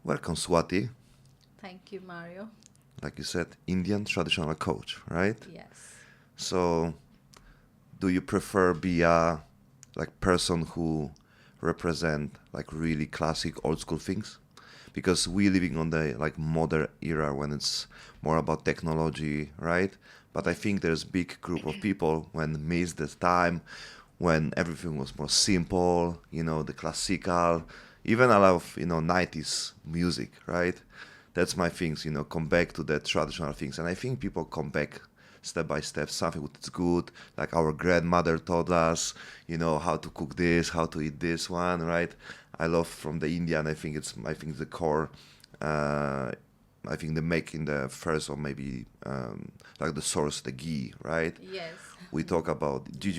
Welcome, Swati. Thank you, Mario. Like you said, Indian traditional coach, right? Yes. So, do you prefer be a like person who represent like really classic old school things? Because we living on the like modern era when it's more about technology, right? But I think there's big group of people when miss the time when everything was more simple, the classical, even a lot of 90s music, right? That's my things, come back to the traditional things. And I think people come back step by step, something that's good, like our grandmother taught us, how to cook this, how to eat this one, right? I love from the Indian, I think the core, uh, I think they make in the first or maybe like the source, the ghee, right? Yes. We talk about, did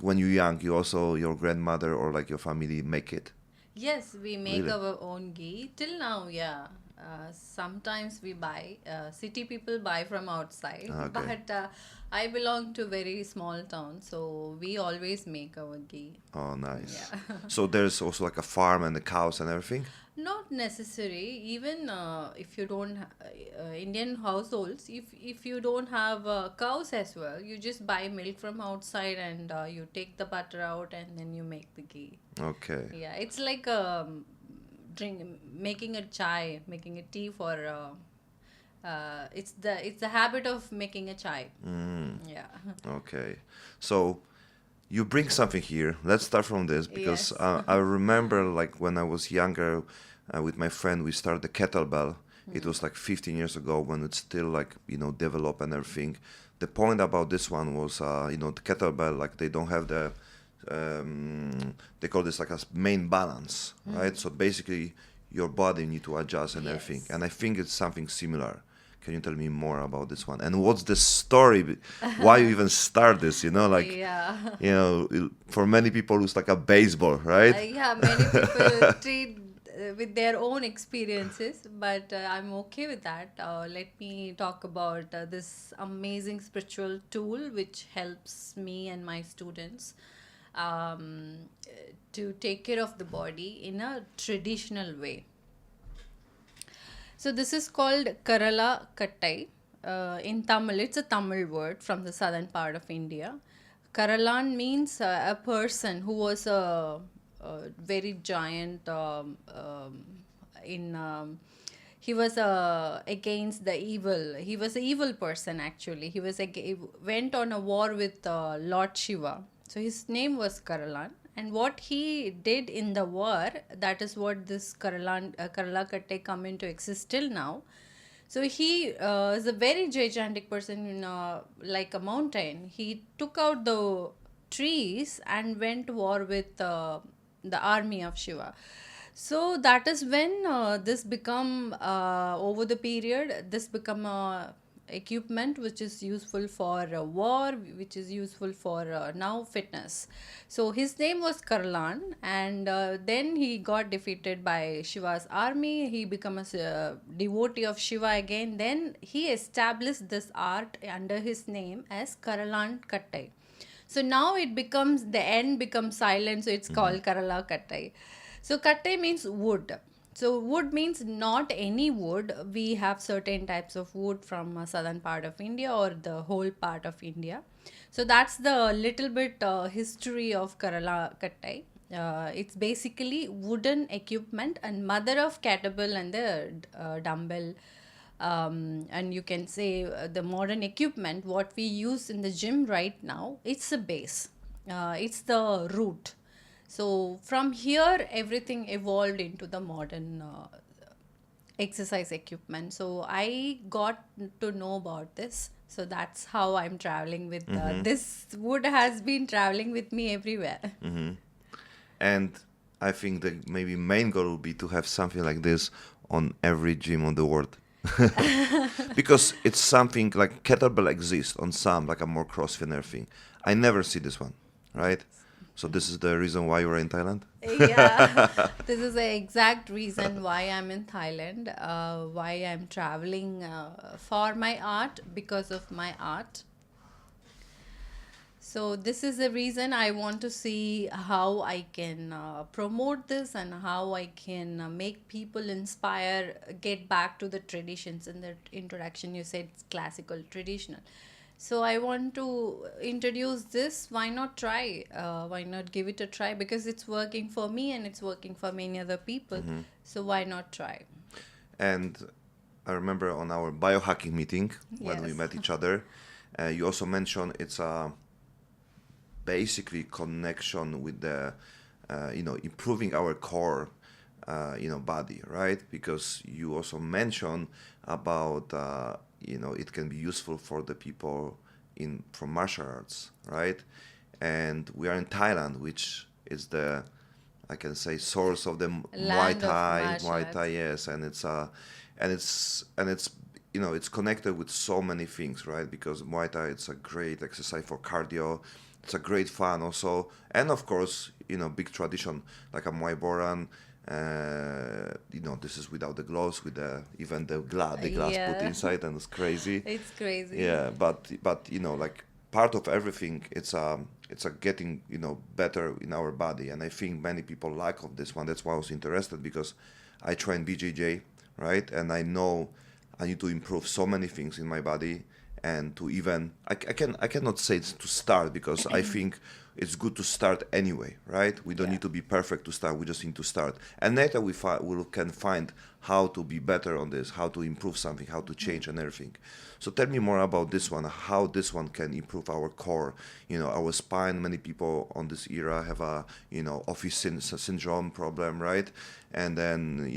when you're young, you also, your grandmother or like your family make it? Yes, we make Really? our own ghee. Till now, yeah. Sometimes we buy, city people buy from outside, Okay. but I belong to very small town, so we always make our ghee. Oh, Yeah. nice. So there's also like a farm and the cows and everything? Not necessary. Even if you don't, Indian households, if you don't have cows as well, you just buy milk from outside and you take the butter out and then you make the ghee. Okay. Yeah, it's like drink making a chai, making a tea for. It's the habit of making a chai. Mm, Yeah. okay. So you bring something here. Let's start from this because Yes. I remember like when I was younger with my friend, we started the kettlebell. It was like 15 years ago when it's still like, develop and everything. The point about this one was, the kettlebell, like they don't have they call this like a main balance, right? So basically your body need to adjust and everything. Yes. And I think it's something similar. Can you tell me more about this one? And what's the story? Why you even start this? Like, Yeah. for many people, it's like a baseball, right? Yeah, many people treat with their own experiences, but I'm okay with that. Let me talk about this amazing spiritual tool which helps me and my students um, to take care of the body in a traditional way. So this is called Karlakattai. In Tamil, it's a Tamil word from the southern part of India. Karalan means a person who was a very giant in. He was against the evil. He was an evil person actually. He went on a war with Lord Shiva. So his name was Karalan, and what he did in the war, that is what this Karlakatte come into exist till now. So he is a very gigantic person, like a mountain. He took out the trees and went to war with the army of Shiva. So that is when this become over the period. This become equipment which is useful for war, which is useful for now fitness. So his name was Karlan, and then he got defeated by Shiva's army. He became a devotee of Shiva again. Then he established this art under his name as Karalan Kattai. So now it becomes, the end becomes silent, so it's Hmm. called Karala Kattai. So Kattai means wood. So wood means not any wood. We have certain types of wood from southern part of India or the whole part of India. So that's the little bit history of Karala Kattai. It's basically wooden equipment and mother of kettlebell and the dumbbell, and you can say the modern equipment what we use in the gym right now, it's a base, it's the root. So from here everything evolved into the modern exercise equipment. So I got to know about this, so that's how I'm traveling with Hmm. this wood has been traveling with me everywhere. Hmm. And I think the maybe main goal would be to have something like this on every gym on the world. Because it's something like kettlebell exists on some, like a more CrossFit and everything. I never see this one, right? So this is the reason why you're in Thailand? Yeah, this is the exact reason why I'm in Thailand, why I'm traveling for my art, because of my art. So this is the reason I want to see how I can promote this and how I can make people inspire, get back to the traditions. In the introduction, you said it's classical, traditional. So I want to introduce this. Why not try? Why not give it a try? Because it's working for me and it's working for many other people. So why not try? And I remember on our biohacking meeting when we Yes. met each other, you also mentioned it's a basically connection with the improving our core body, right? Because you also mentioned about it can be useful for the people in from martial arts, right? And we are in Thailand, which is the, I can say, source of the Land of martial Muay Thai, arts. yes, and it's it's connected with so many things, right? Because Muay Thai, it's a great exercise for cardio, it's a great fun also, and of course, big tradition like a Muay Boran. This is without the gloves, with even the glass put Yeah, inside, and it's crazy. it's crazy. Yeah, but like part of everything, it's a getting better in our body, and I think many people lack of this one. That's why I was interested, because I train BJJ, right, and I know I need to improve so many things in my body, and to even I cannot say it's to start, because I think it's good to start anyway, right? We don't Yeah. need to be perfect to start. We just need to start, and later we can find how to be better on this, how to improve something, how to change and everything. So tell me more about this one, how this one can improve our core, our spine. Many people on this era have a office syndrome problem, right? And then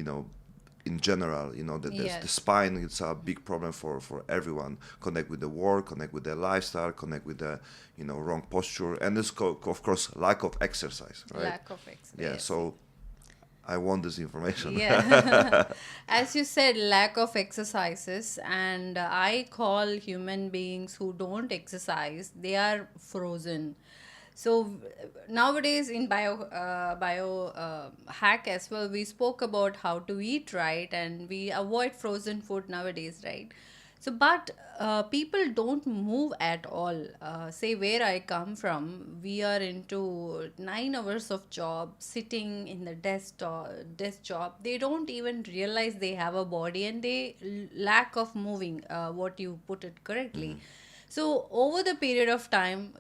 in general, the Yes. spine, it's a big problem for everyone. Connect with the work, connect with their lifestyle, connect with the wrong posture, and this of course lack of exercise, right? Lack of Yeah. exercise. So I want this information. Yeah. As you said, lack of exercises, and I call human beings who don't exercise, they are frozen. So nowadays in bio hack as well, we spoke about how to eat right, and we avoid frozen food nowadays, right? So, but people don't move at all. Say where I come from, we are into 9 hours of job, sitting in the desk job. They don't even realize they have a body, and they lack of moving. What you put it correctly. So over the period of time,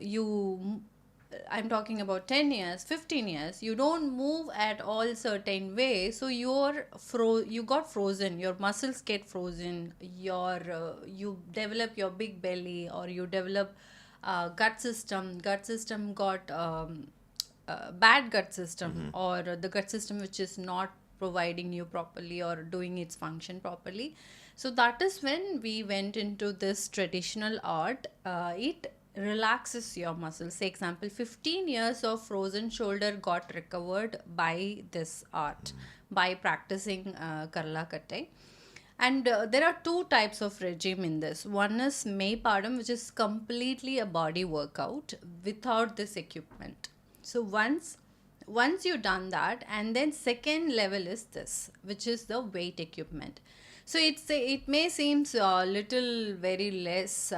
I'm talking about 10 years, 15 years, you don't move at all certain way. So you got frozen, your muscles get frozen, you develop your big belly, or you develop gut system got bad gut system, or the gut system which is not providing you properly or doing its function properly. So that is when we went into this traditional art. It relaxes your muscles. Say example, 15 years of frozen shoulder got recovered by this art, by practicing Karlakattai. And there are two types of regime in this. One is May Padam, which is completely a body workout without this equipment. So once you've done that, and then second level is this, which is the weight equipment. So it may seem a little very less.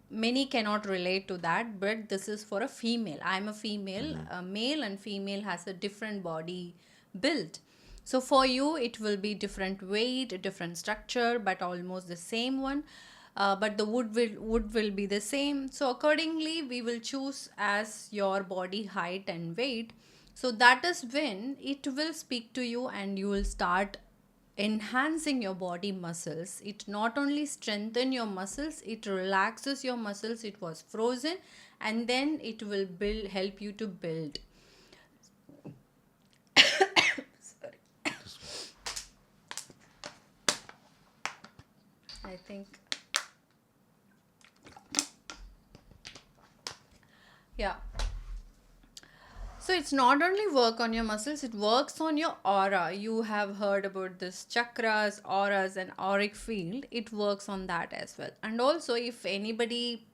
Many cannot relate to that, but this is for a female. I'm a female. A male and female has a different body build. So for you, it will be different weight, different structure, but almost the same one. But the wood will be the same. So accordingly, we will choose as your body height and weight. So that is when it will speak to you, and you will start enhancing your body muscles. It not only strengthen your muscles, it relaxes your muscles. It was frozen, and then it will help you to build. I think, yeah. So it's not only work on your muscles, it works on your aura. You have heard about this chakras, auras, and auric field. It works on that as well. And also, if anybody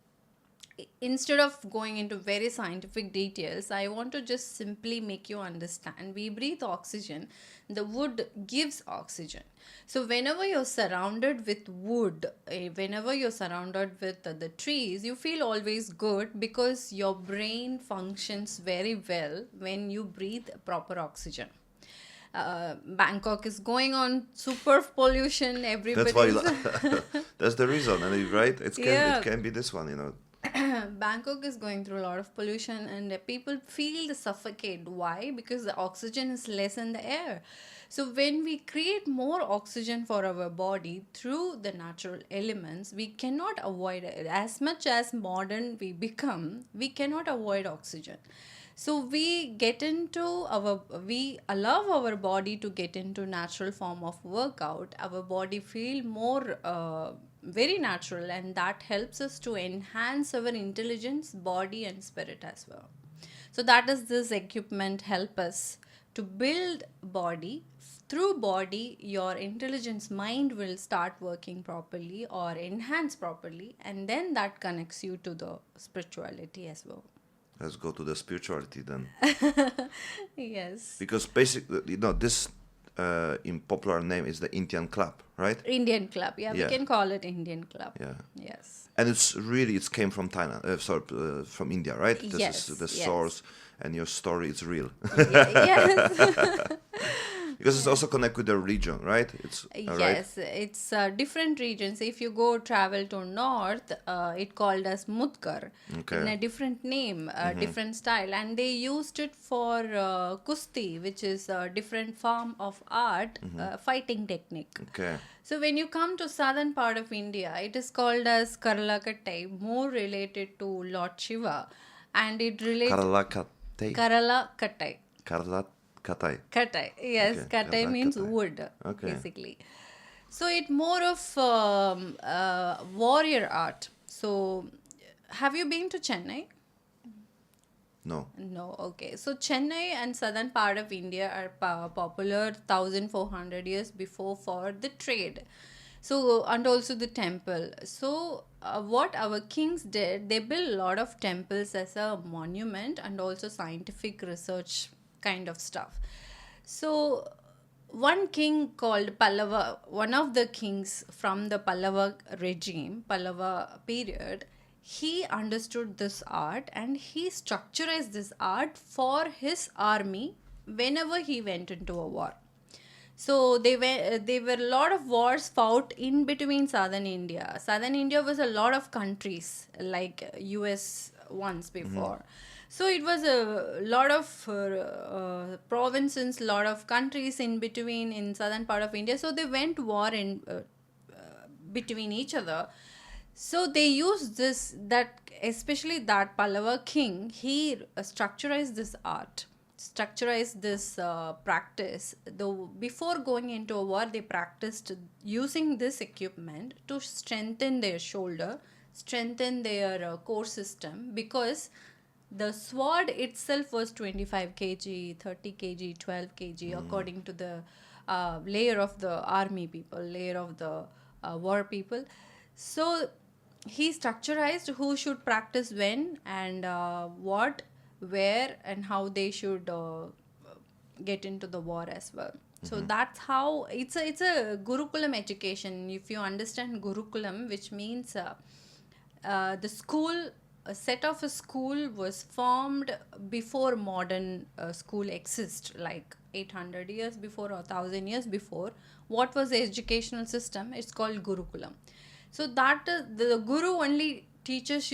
instead of going into very scientific details, I want to just simply make you understand. We breathe oxygen, the wood gives oxygen. So whenever you're surrounded with wood, whenever you're surrounded with the trees, you feel always good because your brain functions very well when you breathe proper oxygen. Bangkok is going on super pollution. That's why. Everybody's That's the reason, and right, yeah. it can be this one, Bangkok is going through a lot of pollution, and people feel suffocate. Why? Because the oxygen is less in the air. So when we create more oxygen for our body through the natural elements, we cannot avoid it. As much as modern we become, we cannot avoid oxygen. So we allow our body to get into natural form of workout. Our body feel more very natural, and that helps us to enhance our intelligence, body and spirit as well. So that is this equipment help us to build body. Through body, your intelligence mind will start working properly or enhance properly, and then that connects you to the spirituality as well. Let's go to the spirituality then, Yes. because basically, this in popular name is the Indian club, right? Indian club. Yeah, Yeah. we can call it Indian club. Yeah. Yes. And it came from Thailand, from India, right? This Yes, is the yes. source, and your story is real. Yes. Because it's also connected with the region, right? It's right? Yes, it's different regions. If you go travel to north, it called as Mutkar Okay. in a different name, different style, and they used it for kusti, which is a different form of art, fighting technique. Okay. So when you come to southern part of India, it is called as Karlakattai, more related to Lord Shiva, and it relates Karlakattai. Karlakattai. Karlakattai. Kattai, yes, Okay, kattai means Karlakattai. wood, Okay. basically. So it more of warrior art. So, have you been to Chennai? No. No, okay. So Chennai and southern part of India are popular 1400 years before for the trade. So, and also the temple. So, what our kings did, they built a lot of temples as a monument and also scientific research kind of stuff. So, one king called Pallava, one of the kings from the Pallava regime, Pallava period, he understood this art and he structured this art for his army whenever he went into a war. So there were a lot of wars fought in between southern India. Southern India was a lot of countries like US once before. So it was a lot of provinces, lot of countries in between in southern part of India. So they went war in between each other. So they used this, that especially that Pallava king, he structurized this art, structurized this practice. Though before going into a war, they practiced using this equipment to strengthen their shoulder, strengthen their core system, because the sword itself was 25 kg, 30 kg, 12 kg, according to the layer of the army people, layer of the war people. So he structurized who should practice when and what, where, and how they should get into the war as well. So that's how it's a Gurukulam education. If you understand Gurukulam, which means the school, a set of a school was formed before modern school exists, like 800 years before or 1000 years before. What was the educational system? It's called Gurukulam. So that the guru only teaches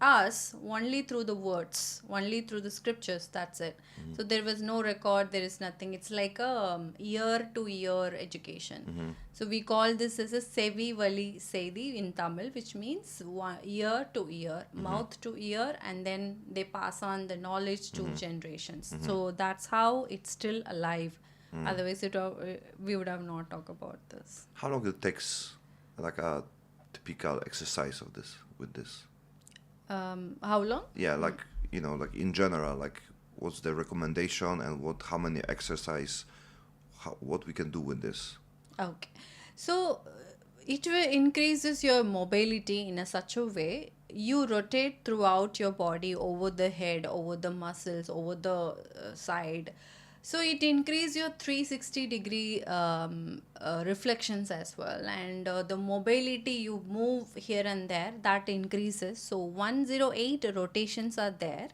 us only through the words, only through the scriptures. That's it. So there was no record. There is nothing. It's like a year to year education. So we call this as a sevi vali seidi in Tamil, which means year to year, mouth to ear, and then they pass on the knowledge to generations. So that's how it's still alive. Otherwise, we would have not talked about this. How long it takes, like a typical exercise of this with this? How long? Yeah, like like in general, like what's the recommendation and how many exercise, what we can do with this? Okay. So it will increases your mobility in a such a way you rotate throughout your body, over the head, over the muscles, over the side. So it increase your 360-degree reflections as well, and the mobility, you move here and there, that increases. So 108 rotations are there,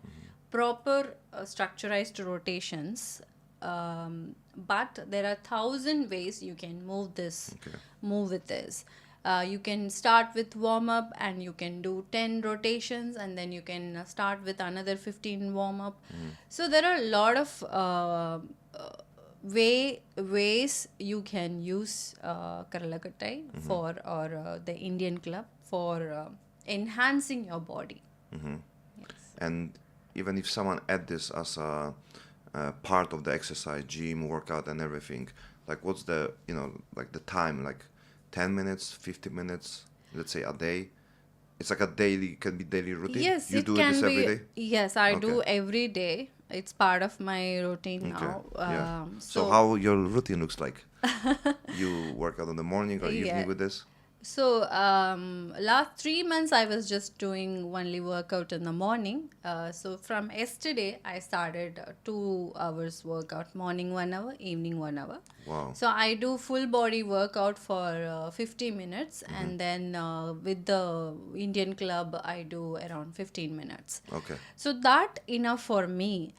proper structurized rotations. But there are 1,000 ways you can move this, Okay. move with this. You can start with warm up and you can do 10 rotations, and then you can start with another 15 warm up. So there are a lot of ways you can use Karlakattai for, or the Indian club for enhancing your body. Yes. And even if someone add this as a part of the exercise, gym, workout, and everything, like what's the, like the time, like 10 minutes, 50 minutes, let's say a day? It's like a daily, can be daily routine? Yes, You it do can this be. every day? Yes, I do Okay. every day. It's part of my routine Okay. now. Yeah. So So how your routine looks like? You work out in the morning or yeah. evening with this? So last 3 months I was just doing only workout in the morning. So from yesterday I started 2 hours workout, morning 1 hour, evening 1 hour. Wow. So I do full body workout for 50 minutes, and then with the Indian club I do around 15 minutes. Okay. So that enough for me.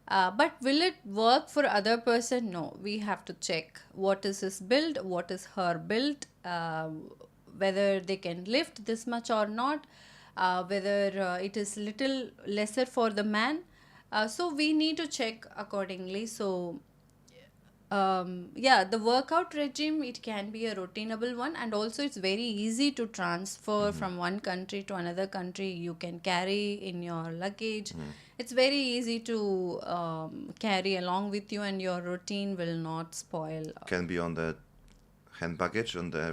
But will it work for other person? No, we have to check what is his build, what is her build, whether they can lift this much or not, whether it is little lesser for the man. So we need to check accordingly. So yeah, the workout regime, it can be a routinable one, and also it's very easy to transfer from one country to another country. You can carry in your luggage. It's very easy to carry along with you, and your routine will not spoil. Can be on the hand baggage, on the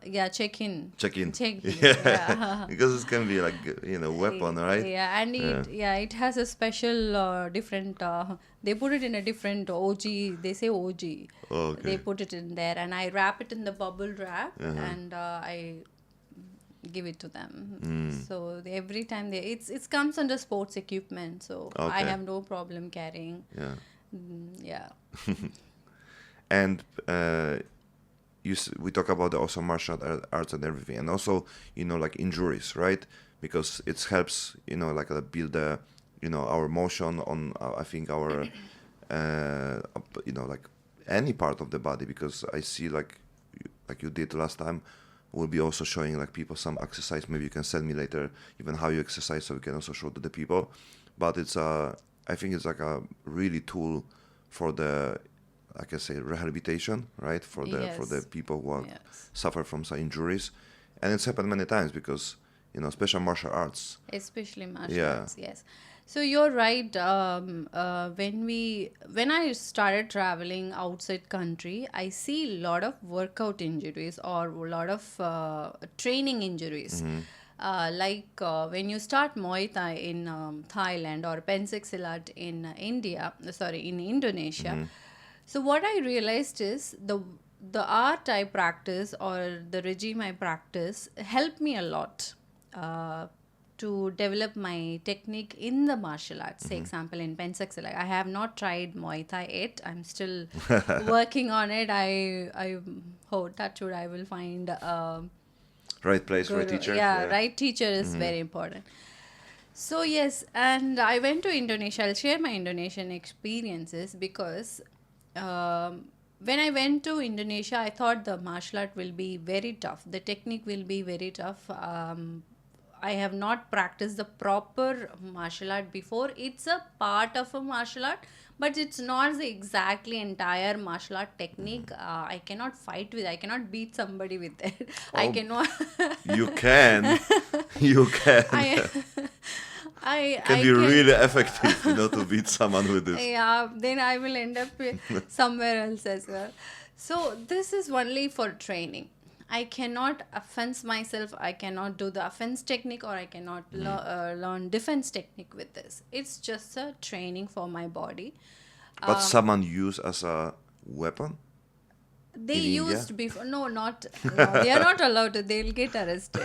Yeah, check-in. check-in. Check-in, Yeah. yeah. Because it can be like, weapon, right? Yeah, and it has a special different. They put it in a different OG. They say OG. Oh, They okay. put it in there, and I wrap it in the bubble wrap, and I give it to them. So every time it comes under sports equipment, so I Okay. have no problem carrying. Yeah. Yeah. And we talk about the also martial arts and everything, and also like injuries, right? Because it helps like build our motion on I think our like any part of the body, because I see like you did last time. We'll be also showing like people some exercise. Maybe you can send me later even how you exercise, so we can also show to the people. But it's I think it's like a really tool for the, like I say, rehabilitation, right? For the Yes. people who are, Yes. suffer from some injuries, and it's happened many times because special martial arts. Especially martial Yeah. arts, yes. So you're right. When I started traveling outside country, I see a lot of workout injuries or a lot of training injuries. When you start Muay Thai in Thailand, or Pencak Silat in in Indonesia. So what I realized is the art I practice, or the regime I practice, helped me a lot to develop my technique in the martial arts. Say example in Pencak Silat, I have not tried Muay Thai yet. I'm still working on it. I hope that should I will find Right place, right guru. teacher. Yeah, right teacher is very important. So yes, and I went to Indonesia. I'll share my Indonesian experiences, because when I went to Indonesia, I thought the martial art will be very tough. The technique will be very tough. I have not practiced the proper martial art before. It's a part of a martial art, but it's not the exactly entire martial art technique. I cannot fight with. I cannot beat somebody with it. I Oh, cannot. you can, you can. I. Can I be can. really effective, to beat someone with this. Yeah, then I will end up somewhere else as well. So this is only for training. I cannot offense myself. I cannot do the offense technique, or I cannot learn defense technique with this. It's just a training for my body. But someone use as a weapon? They in India? used before. No, not. No, they are not allowed to. They'll get arrested.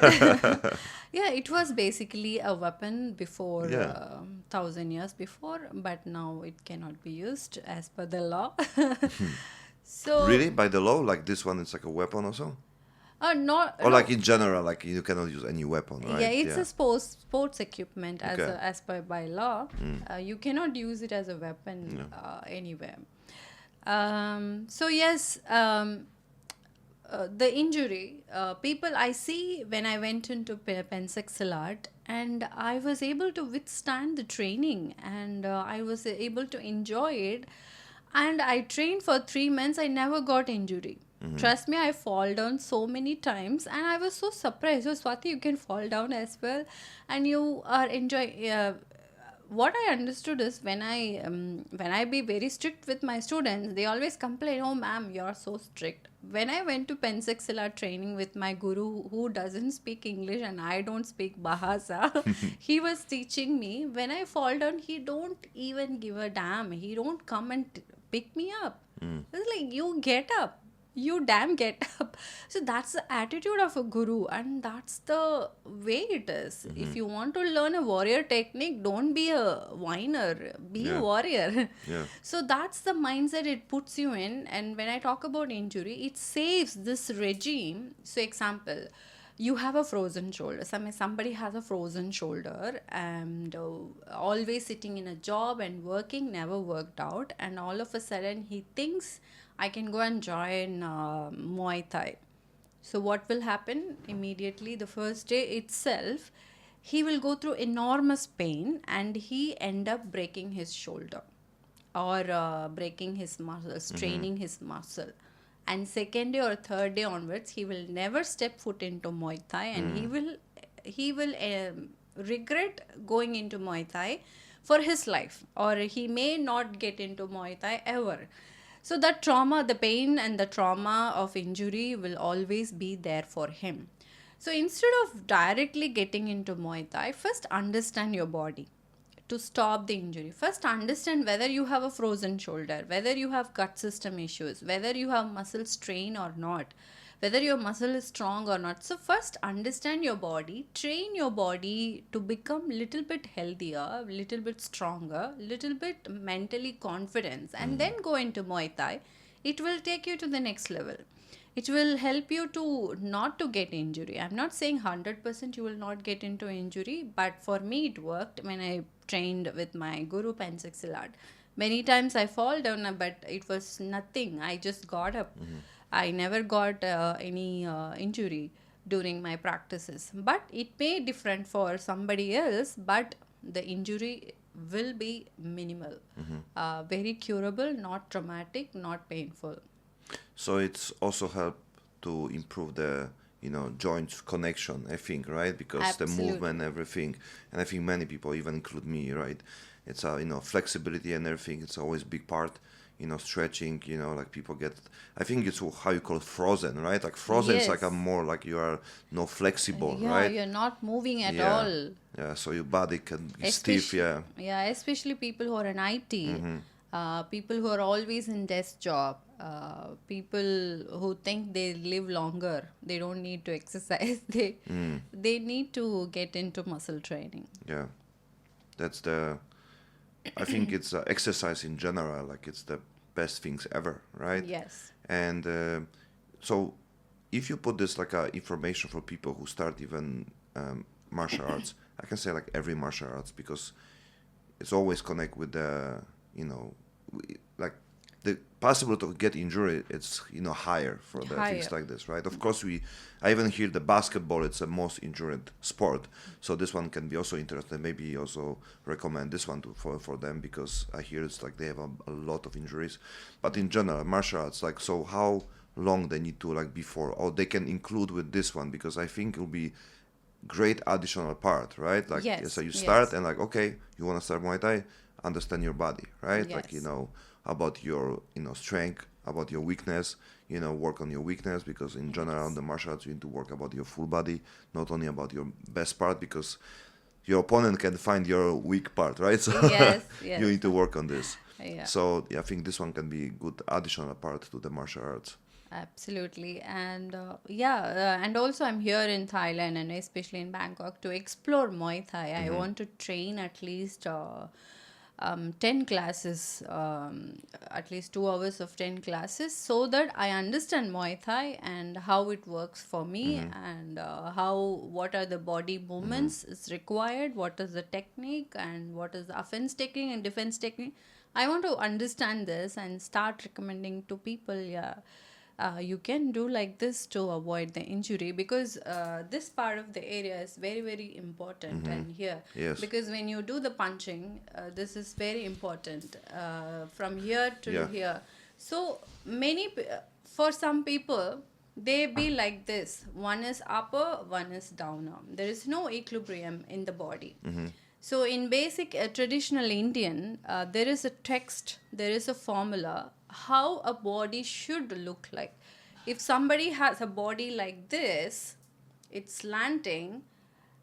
Yeah, it was basically a weapon before Yeah. 1,000 years before, but now it cannot be used as per the law. So, Really? By the law? Like this one is like a weapon or so? not Or like no. in general, like you cannot use any weapon, Yeah, right? it's Yeah. a sports equipment Okay. as per by law. You cannot use it as a weapon Yeah. anywhere. So yes, the injury people I see when I went into pensexual art, and I was able to withstand the training, and I was able to enjoy it, and I trained for 3 months. I never got injury. Trust me, I fall down so many times, and I was so surprised. So Swati, you can fall down as well, and you are enjoy. What I understood is when I be very strict with my students, they always complain, "Oh, ma'am, you're so strict." When I went to Pensexilla training with my guru, who doesn't speak English and I don't speak Bahasa, he was teaching me. When I fall down, he don't even give a damn. He don't come and pick me up. It's like, you get up, you damn get up. So that's the attitude of a guru, and that's the way it is. If you want to learn a warrior technique, don't be a whiner, be a Yeah. warrior. Yeah. So that's the mindset it puts you in. And when I talk about injury, it saves this regime. So example, you have a frozen shoulder. Somebody has a frozen shoulder, and always sitting in a job and working, never worked out, and all of a sudden he thinks, I can go and join Muay Thai. So what will happen immediately? The first day itself, he will go through enormous pain, and he end up breaking his shoulder, or breaking his muscle, straining his muscle. And second day or third day onwards, he will never step foot into Muay Thai, and he will regret going into Muay Thai for his life, or he may not get into Muay Thai ever. So that trauma, the pain and the trauma of injury will always be there for him. So instead of directly getting into Muay Thai, first understand your body to stop the injury. First understand whether you have a frozen shoulder, whether you have gut system issues, whether you have muscle strain or not, whether your muscle is strong or not. So first understand your body, train your body to become little bit healthier, little bit stronger, little bit mentally confident, and then go into Muay Thai. It will take you to the next level. It will help you to not to get injury. I'm not saying 100% you will not get into injury, but for me it worked when I trained with my guru Pensexilad. Many times I fall down, but it was nothing. I just got up. I never got any injury during my practices. But it may different for somebody else, but the injury will be minimal, very curable, not traumatic, not painful. So it's also helped to improve the joint connection, I think, right? Because the Absolutely. movement, everything, and I think many people, even include me, right? It's flexibility and everything. It's always big part. Stretching. Like people get. I think it's how you call it frozen, right? Like frozen is like a Yes. more like you are no flexible, Yeah, right? you're not moving at Yeah. all. Yeah. So your body can be stiff. Especially, Yeah. yeah, especially people who are in IT, people who are always in desk job, people who think they live longer, they don't need to exercise. They need to get into muscle training. Yeah. That's the. I think it's exercise in general. Like it's the best things ever, right? Yes. And so, if you put this like information for people who start even martial arts, I can say like every martial arts because it's always connect with the like the possibility to get injured. It's higher for the things Higher. like this, right? Of course, I even hear the basketball. It's the most injured sport, so this one can be also interesting. Maybe also recommend this one for them because I hear it's like they have a lot of injuries. But in general, martial arts, like so, how long they need to like before, or they can include with this one because I think it'll be great additional part, right? Like Yes, so you start yes. and like okay, you want to start Muay Thai, understand your body, right? Like Yes. about your strength, about your weakness, work on your weakness because in general Yes. the martial arts you need to work about your full body, not only about your best part because your opponent can find your weak part, right? So Yes, you yes. need to work on this. Yeah. So yeah, I think this one can be good additional part to the martial arts. Absolutely. And and also I'm here in Thailand and especially in Bangkok to explore Muay Thai. I want to train at least 10 classes, at least 2 hours of 10 classes, so that I understand Muay Thai and how it works for me, and what are the body movements is required, what is the technique, and what is the offense technique and defense technique. I want to understand this and start recommending to people. Yeah, you can do like this to avoid the injury, because this part of the area is very very important. And here, Yes. because when you do the punching, this is very important, from here to Yeah. here. So for some people, they be like this: one is upper, one is down arm. There is no equilibrium in the body. So in basic traditional Indian, there is a text, there is a formula how a body should look like. If somebody has a body like this, it's slanting,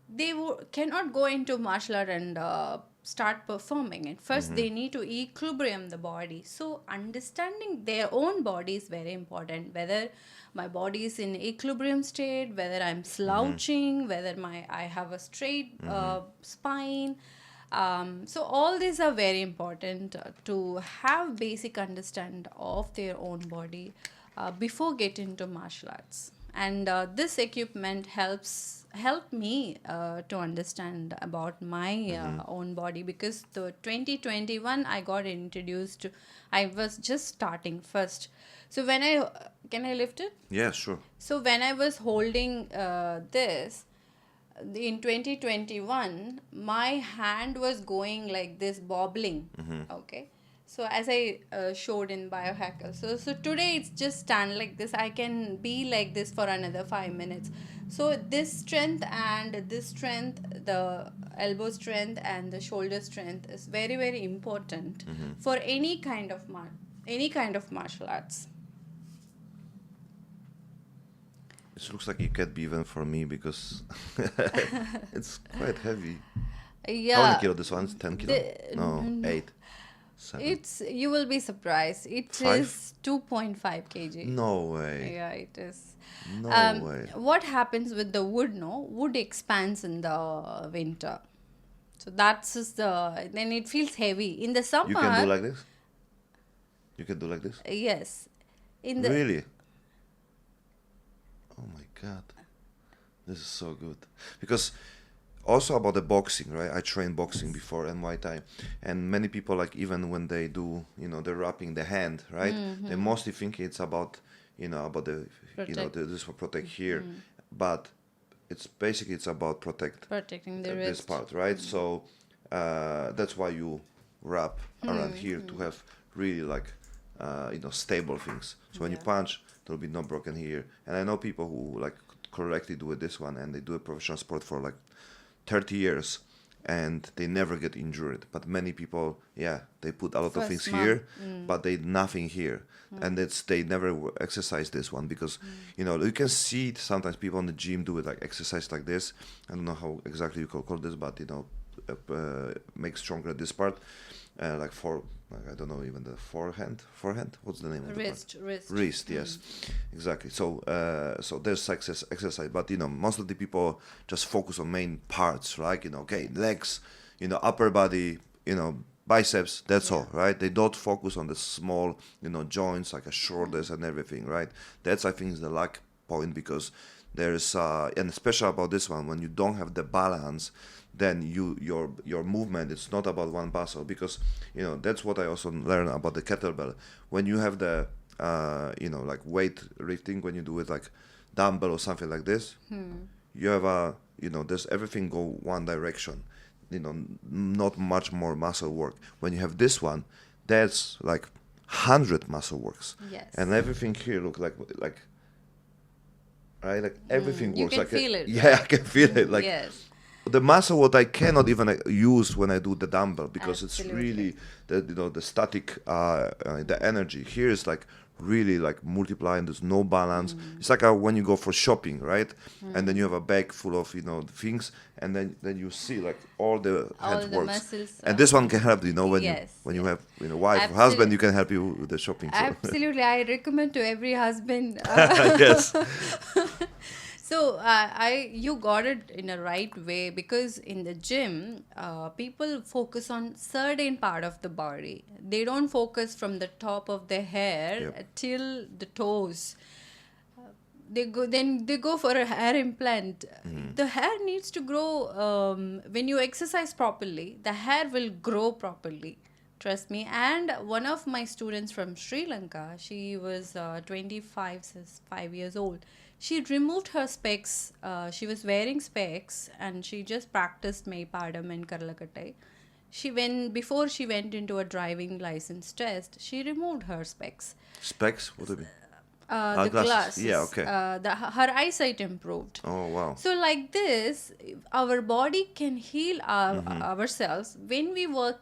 they cannot go into martial art and start performing. At first, they need to equilibrium the body. So understanding their own body is very important. Whether my body is in equilibrium state, whether I'm slouching, whether I have a straight spine. So all these are very important to have basic understand of their own body before getting into martial arts. And this equipment helped me to understand about my own body, because the 2021 I got introduced to, I was just starting first. So when I can I lift it? Yeah, sure. So when I was holding this in 2021, my hand was going like this, bobbling. Okay. So as I showed in Biohacker, so today it's just stand like this. I can be like this for another 5 minutes. So this strength and this strength, the elbow strength and the shoulder strength, is very very important for any kind of martial arts. It looks like it could be even for me because it's quite heavy. How many Yeah, kilo this one? 10 kilo? No, 8, 7. it's, you will be surprised. It 5? is 2.5 kg. No way. Yeah, it is. No way. What happens with the wood? No, wood expands in the winter, so that's just then it feels heavy in the summer. You can do like this? You can do like this? Yes, in the Really? Oh my God. This is so good. Because also about the boxing, right? I trained boxing before and Muay Thai. And many people, like, even when they do, they're wrapping the hand, right? They mostly think it's about, about the, this will protect here. But it's basically, it's about protecting the this wrist. part, right? So that's why you wrap around here to have really like stable things. So when you punch, there'll be no broken here. And I know people who like correctly do it this one, and they do a professional sport for like 30 years, and they never get injured. But many people, they put a lot of First things month. here, but they nothing here, and they never exercise this one because you can see it sometimes people in the gym do it like exercise like this. I don't know how exactly you call this, but make stronger this part, like I don't know, even the forehand. What's the name of the part? Wrist, yes, exactly. So there's exercise, but most of the people just focus on main parts, right? Okay, legs, upper body, biceps. That's all, right? They don't focus on the small, joints like shoulders and everything, right? That's, I think, is the lack point, because there's and especially about this one, when you don't have the balance, then your movement, it's not about one muscle, because that's what I also learned about the kettlebell. When you have the like weight lifting, when you do it like dumbbell or something like this, you have there's everything go one direction, not much more muscle work. When you have this one, that's like 100 muscle works. Yes. And everything here look like right, like everything You works can like feel it, yeah, I can feel it, like yes. the muscle what I cannot even use when I do the dumbbell, because Absolutely. it's really the static the energy here is like really like multiply and there's no balance. It's like when you go for shopping, right? And then you have a bag full of things, and then you see like all the All hands the works. muscles. And this one can help, when you Yes, when you yes. have wife or husband, Absolutely. you can help you with the shopping. So Absolutely. I recommend to every husband. yes. So you got it in a right way, because in the gym, people focus on certain part of the body. They don't focus from the top of the hair Yep. till the toes. They go for a hair implant. The hair needs to grow. When you exercise properly, the hair will grow properly, trust me. And one of my students from Sri Lanka, she was 25, 5 years old. She removed her specs. She was wearing specs, and she just practiced Maypadam in Karlakattai. Before she went into a driving license test, she removed her specs. Specs? What do you mean? The Glasses. Yeah. glasses, Okay. her eyesight improved. Oh wow. So like this, our body can heal ourselves when we work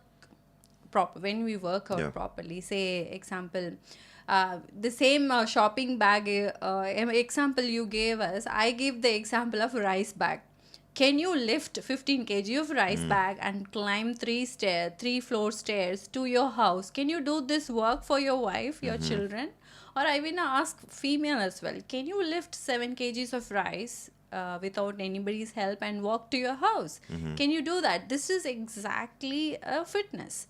out Yeah. properly. Say example, the same shopping bag example you gave us, I give the example of rice bag. Can you lift 15 kg of rice bag and climb three floor stairs to your house? Can you do this work for your wife, your children? Or I will ask female as well. Can you lift 7 kgs of rice without anybody's help and walk to your house? Can you do that? This is exactly a fitness.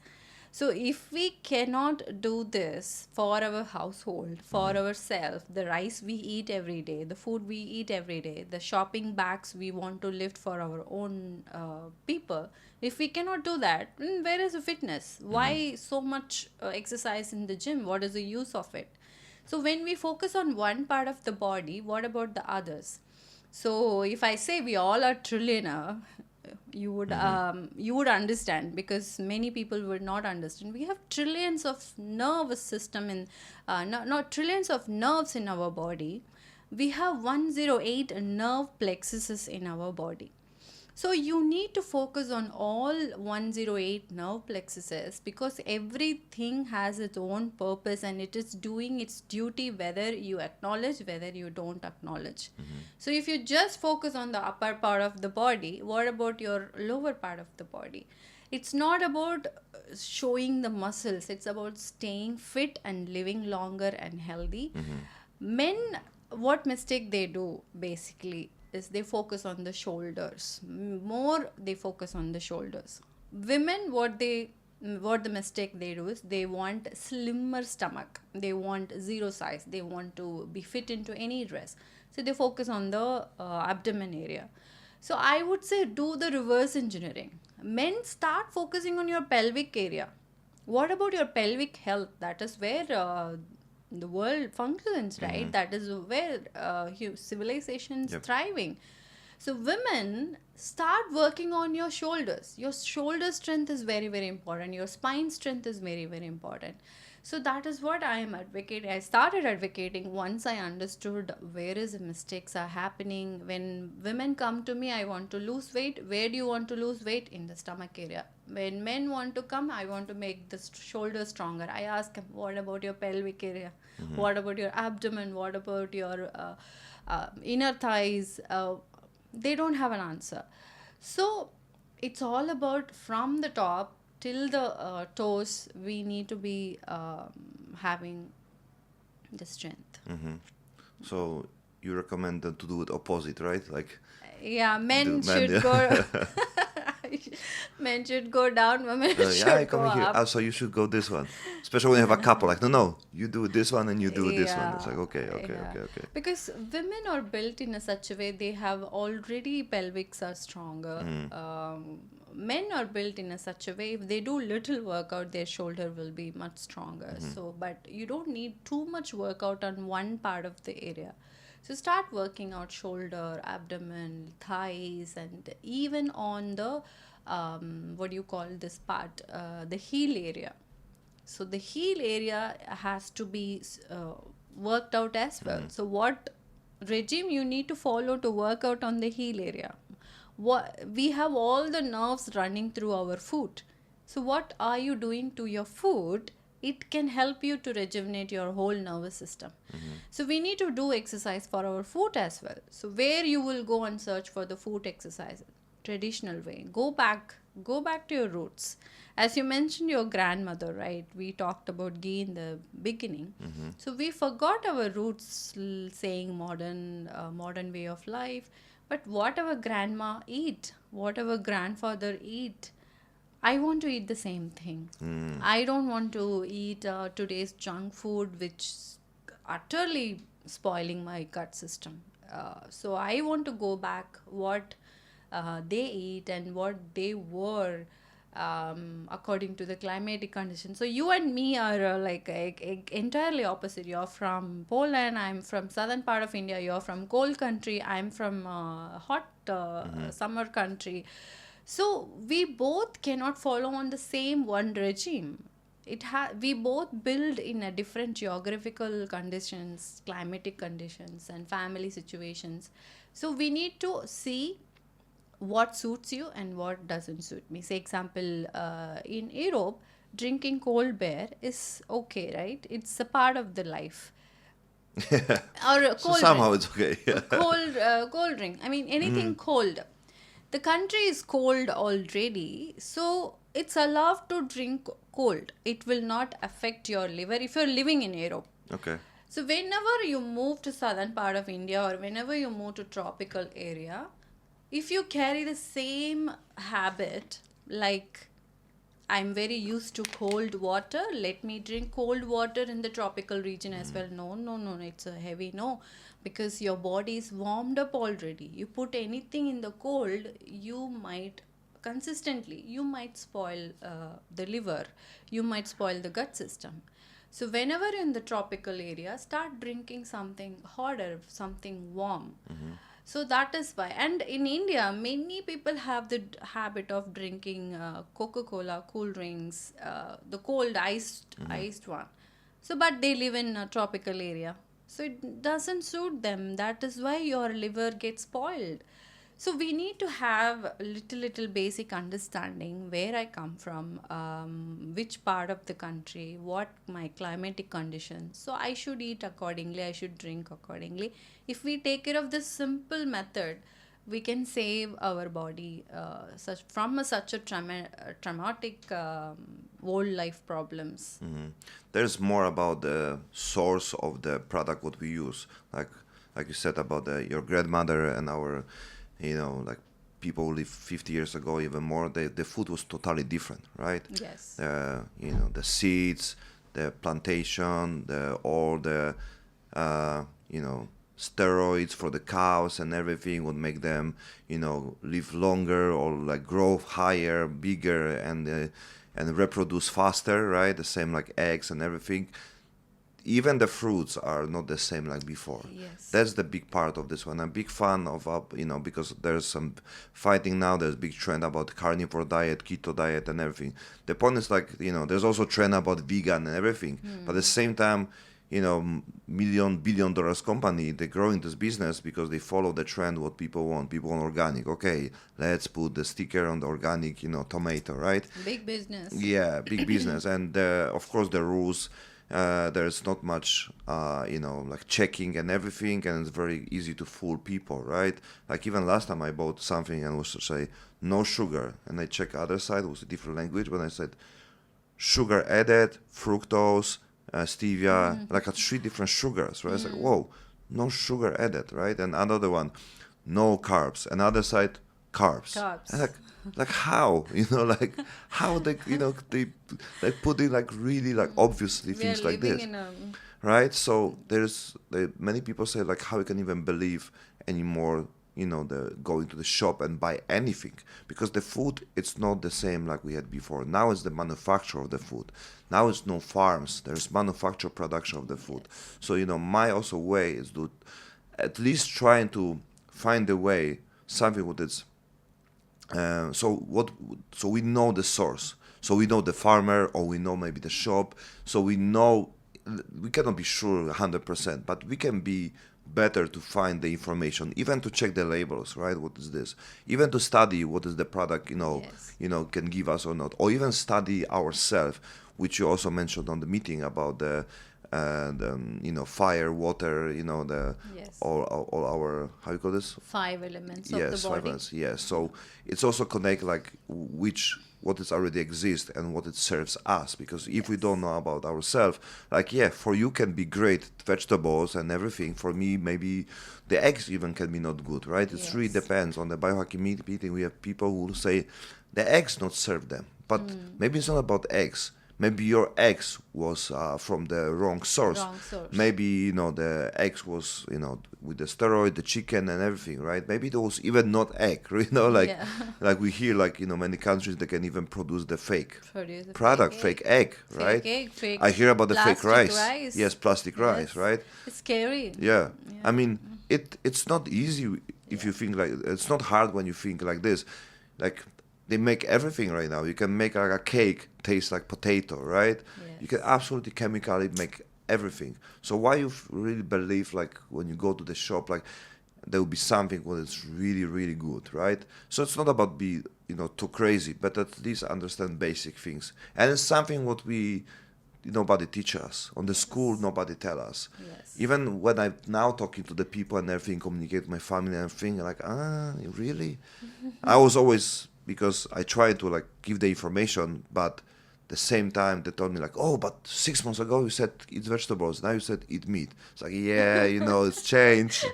So if we cannot do this for our household, for ourselves, the rice we eat every day, the food we eat every day, the shopping bags we want to lift for our own people, if we cannot do that, then where is the fitness? Why so much exercise in the gym? What is the use of it? So when we focus on one part of the body, what about the others? So if I say we all are trillionaire, you would understand, because many people would not understand. We have trillions of nervous system in not trillions of nerves in our body. We have 108 nerve plexuses in our body. So you need to focus on all 108 nerve plexuses, because everything has its own purpose and it is doing its duty, whether you acknowledge, whether you don't acknowledge. So if you just focus on the upper part of the body, what about your lower part of the body? It's not about showing the muscles, it's about staying fit and living longer and healthy. Men, what mistake they do basically is they focus on the shoulders more. They focus on the shoulders. Women, what the mistake they do is they want slimmer stomach, they want zero size, they want to be fit into any dress, so they focus on the abdomen area. So I would say do the reverse engineering. Men, start focusing on your pelvic area. What about your pelvic health? That is where the world functions, right? That is where civilization is Yep. thriving. So women, start working on your shoulders. Your shoulder strength is very, very important. Your spine strength is very, very important. So that is what I am advocating. I started advocating once I understood where is the mistakes are happening. When women come to me, I want to lose weight. Where do you want to lose weight? In the stomach area. When men want to come, I want to make the shoulder stronger. I ask them, what about your pelvic area? What about your abdomen? What about your inner thighs? They don't have an answer. So it's all about from the top till the toes, we need to be having the strength. So you recommend them to do it opposite, right? Like Yeah, men do men. should go men should go down, women Yeah, should go coming here. up. So you should go this one. Especially when you have a couple. Like, no, you do this one and you do this one. It's like, okay. Yeah. Because women are built in a such a way, they have already pelvics are stronger. Men are built in a such a way, if they do little workout, their shoulder will be much stronger. So, but you don't need too much workout on one part of the area. So start working out shoulder, abdomen, thighs, and even on the what do you call this part? The heel area. So the heel area has to be worked out as well. So what regime you need to follow to work out on the heel area? We have all the nerves running through our foot. So what are you doing to your foot it can help you to rejuvenate your whole nervous system. So we need to do exercise for our food as well. So where you will go and search for the food exercise, traditional way, go back to your roots. As you mentioned your grandmother, right? We talked about ghee in the beginning. So we forgot our roots, saying modern way of life. But what our grandma eat, what our grandfather eat, I want to eat the same thing. I don't want to eat today's junk food, which utterly spoiling my gut system. So I want to go back what they eat and what they were, according to the climatic conditions. So you and me are entirely opposite. You're from Poland. I'm from southern part of India. You're from cold country. I'm from hot summer country. So we both cannot follow on the same one regime. We both build in a different geographical conditions, climatic conditions, and family situations. So we need to see what suits you and what doesn't suit me. Say example, in Europe, drinking cold beer is okay, right? It's a part of the life. Or a So cold somehow drink. it's okay. Yeah. Cold drink. I mean, anything cold. The country is cold already, so it's allowed to drink cold. It will not affect your liver if you're living in Europe. Okay. So whenever you move to southern part of India or whenever you move to tropical area, if you carry the same habit, like I'm very used to cold water, let me drink cold water in the tropical region as well. No, no, no, it's a heavy no, because your body is warmed up already. You put anything in the cold, you might consistently, you might spoil the liver, you might spoil the gut system. So whenever you're in the tropical area, start drinking something hotter, something warm. So that is why. And in India, many people have the habit of drinking Coca-Cola, cool drinks, the cold iced one. So, but they live in a tropical area. So it doesn't suit them. That is why your liver gets spoiled. So we need to have a little basic understanding where I come from, which part of the country, what my climatic conditions. So I should eat accordingly. I should drink accordingly. If we take care of this simple method, we can save our body such a traumatic whole life problems. There's more about the source of the product what we use, like you said about your grandmother and our, like people who lived 50 years ago, even more. The food was totally different, right? Yes. The seeds, the plantation, all the steroids for the cows and everything would make them live longer or like grow higher, bigger, and reproduce faster, right? The same like eggs and everything. Even the fruits are not the same like before. Yes. That's the big part of this one. I'm a big fan of because there's some fighting now. There's big trend about carnivore diet, keto diet, and everything. The point is like there's also trend about vegan and everything. But at the same time, billion dollars company, they grow in this business because they follow the trend what people want. People want organic. Okay, let's put the sticker on the organic tomato, right? Big business. Yeah, big business. And of course the rules, there's not much like checking and everything, and it's very easy to fool people, right? Like even last time I bought something and was to say no sugar, and I check other side, it was a different language, but I said sugar added, fructose, stevia, like 3 different sugars, right? It's like, whoa, no sugar added, right? And another one, no carbs. Another side, carbs. And like how, like how they, they put in like really like obviously things like this, right? So many people say like how you can even believe anymore, the going to the shop and buy anything, because the food, it's not the same like we had before. Now it's the manufacture of the food. Now it's no farms. There's manufacture production of the food. So my also way is to at least trying to find a way something with its. So we know the source. So we know the farmer, or we know maybe the shop. So we know we cannot be sure 100%, but we can be better to find the information, even to check the labels, right? What is this? Even to study what is the product, Yes. can give us or not, or even study ourselves, which you also mentioned on the meeting about fire, water, Yes. all our, how you call this? 5 elements of the Yes, body. violence. Yes. So it's also connect like what is already exist and what it serves us. Because if we don't Yes. know about ourselves, like for you can be great vegetables and everything. For me, maybe the eggs even can be not good, right? It really Yes. depends on the biohacking meeting. We have people who say the eggs not serve them, but maybe it's not about eggs. Maybe your eggs was from the wrong source. Wrong source. Maybe the eggs was with the steroid, the chicken and everything, right? Maybe it was even not egg, like Yeah. like we hear like many countries they can even produce the fake Produce a product, fake fake egg. egg, Fake right? egg, fake I hear about the fake plastic rice. rice. Yes, plastic rice, Yes. right? It's scary. Yeah. I Yeah. mean, it's not easy if Yeah. you think like it's not hard when you think like this. Like they make everything right now. You can make like a cake taste like potato, right? You can Yes. absolutely chemically make everything. So why you really believe like when you go to the shop like there will be something what is really really good, right? So it's not about be too crazy, but at least understand basic things. And it's something what we nobody teach us on the school. Yes. Nobody tell us. Yes. Even when I'm now talking to the people and everything, communicate with my family and everything, like really? I was always because I tried to like give the information, but the same time they told me like, oh, but 6 months ago you said eat vegetables, now you said eat meat. It's like yeah, it's changed.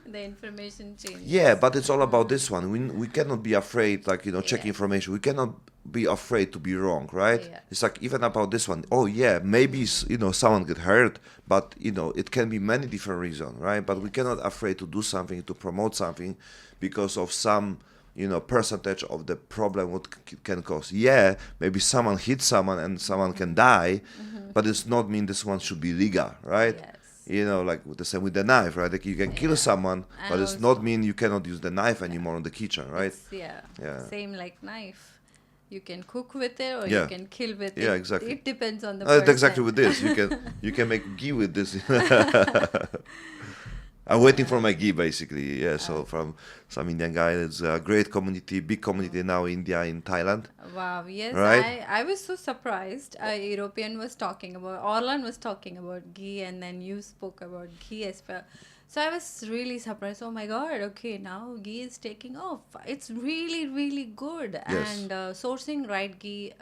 The information Yeah, changes. but it's all about this one. We cannot be afraid, like, check Yes. information. We cannot be afraid to be wrong, right? Yeah. It's like even about this one. Oh, yeah, maybe, someone get hurt, but, it can be many different reasons, right? But we Yes. cannot afraid to do something, to promote something because of some, percentage of the problem what can cause. Yeah, maybe someone hit someone and someone can die, but it's not mean this one should be legal, right? Yes. Like with the same with the knife, right? Like you can kill Yeah. someone, And but it's not also, mean you cannot use the knife anymore in the kitchen, right? it's yeah, Yeah. same like knife. You can cook with it or you Yeah. can kill with Yeah, it. exactly. It depends on the That's exactly person. with this. You can make ghee with this. I'm waiting for my ghee basically. Yeah, so from some Indian guy. It's a great community, big community now in India, in Thailand, Wow, yes, right? I was so surprised. A European was talking about, Orlan was talking about ghee, and then you spoke about ghee as well. So I was really surprised. Oh my God, okay, now ghee is taking off. It's really, really good. Yes. And sourcing right ghee,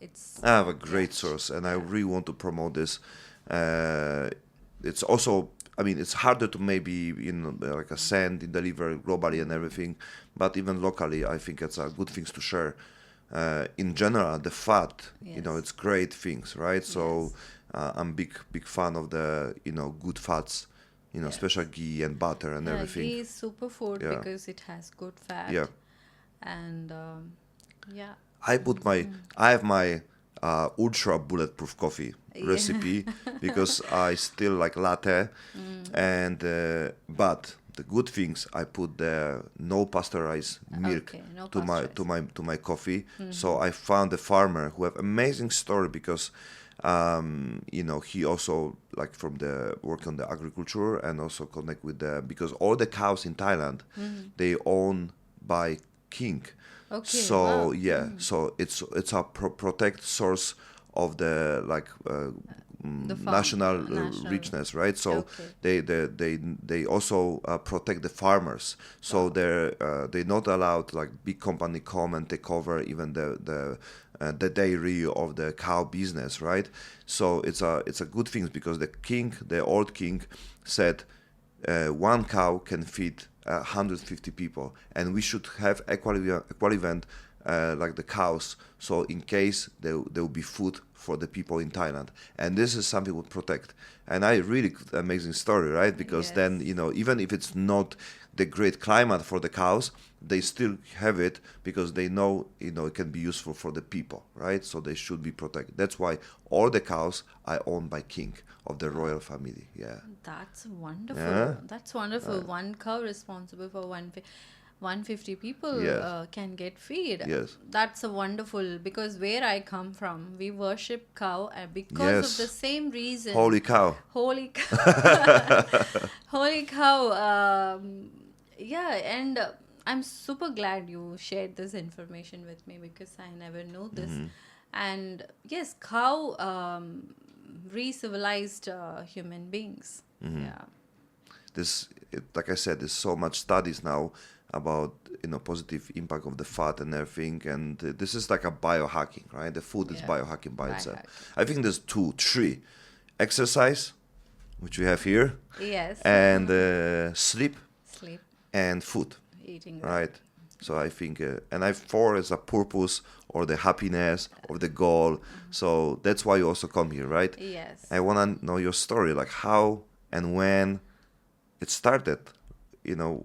it's I have a top great notch. source, and I Yeah. really want to promote this. It's also, I mean, it's harder to maybe like a send and deliver globally and everything, but even locally, I think it's a good things to share. In general, the fat, Yes. it's great things, right? So Yes. I'm big fan of the good fats, Yes. especially ghee and butter and Yeah, everything. ghee is superfood Yeah. because it has good fat. Yeah. And yeah. I have my ultra bulletproof coffee Yeah. recipe because I still like latte, and but the good things I put the no pasteurized milk Okay, no to my pasteurized. to my coffee. So I found a farmer who have amazing story because he also like from the work on the agriculture and also connect with the because all the cows in Thailand they own by king. Okay, So wow. yeah, so it's a protect source of the like The farm, national national. richness, right? So Okay. they also protect the farmers. So Wow. they not allowed like big company come and take over even the dairy of the cow business, right? So it's a good thing because the old king said one cow can feed 150 people, and we should have equivalent like the cows. So in case there will be food for the people in Thailand, and this is something we would protect. And I really amazing story, right? Because then Yes. even if it's not the great climate for the cows, they still have it because they know it can be useful for the people, right? So they should be protected. That's why all the cows are owned by king of the royal family. Yeah. That's wonderful. Yeah. That's wonderful. One cow responsible for one. 150 people Yes. can get feed. Yes. That's a wonderful, because where I come from, we worship cow, and because of the Yes. same reason, Holy cow. holy cow, holy cow. Yeah, and I'm super glad you shared this information with me, because I never knew this. And yes, cow re-civilized human beings. Yeah. Like I said, there's so much studies now about positive impact of the fat and everything, and this is like a biohacking, right? The food is Yeah. biohacking by itself. Biohacking. I think there's three: exercise, which we have here, Yes. and sleep Sleep, and food, eating right. right? So I think, and I four is a purpose or the happiness or the goal. So that's why you also come here, right? Yes. I want to know your story, like how and when it started, you know.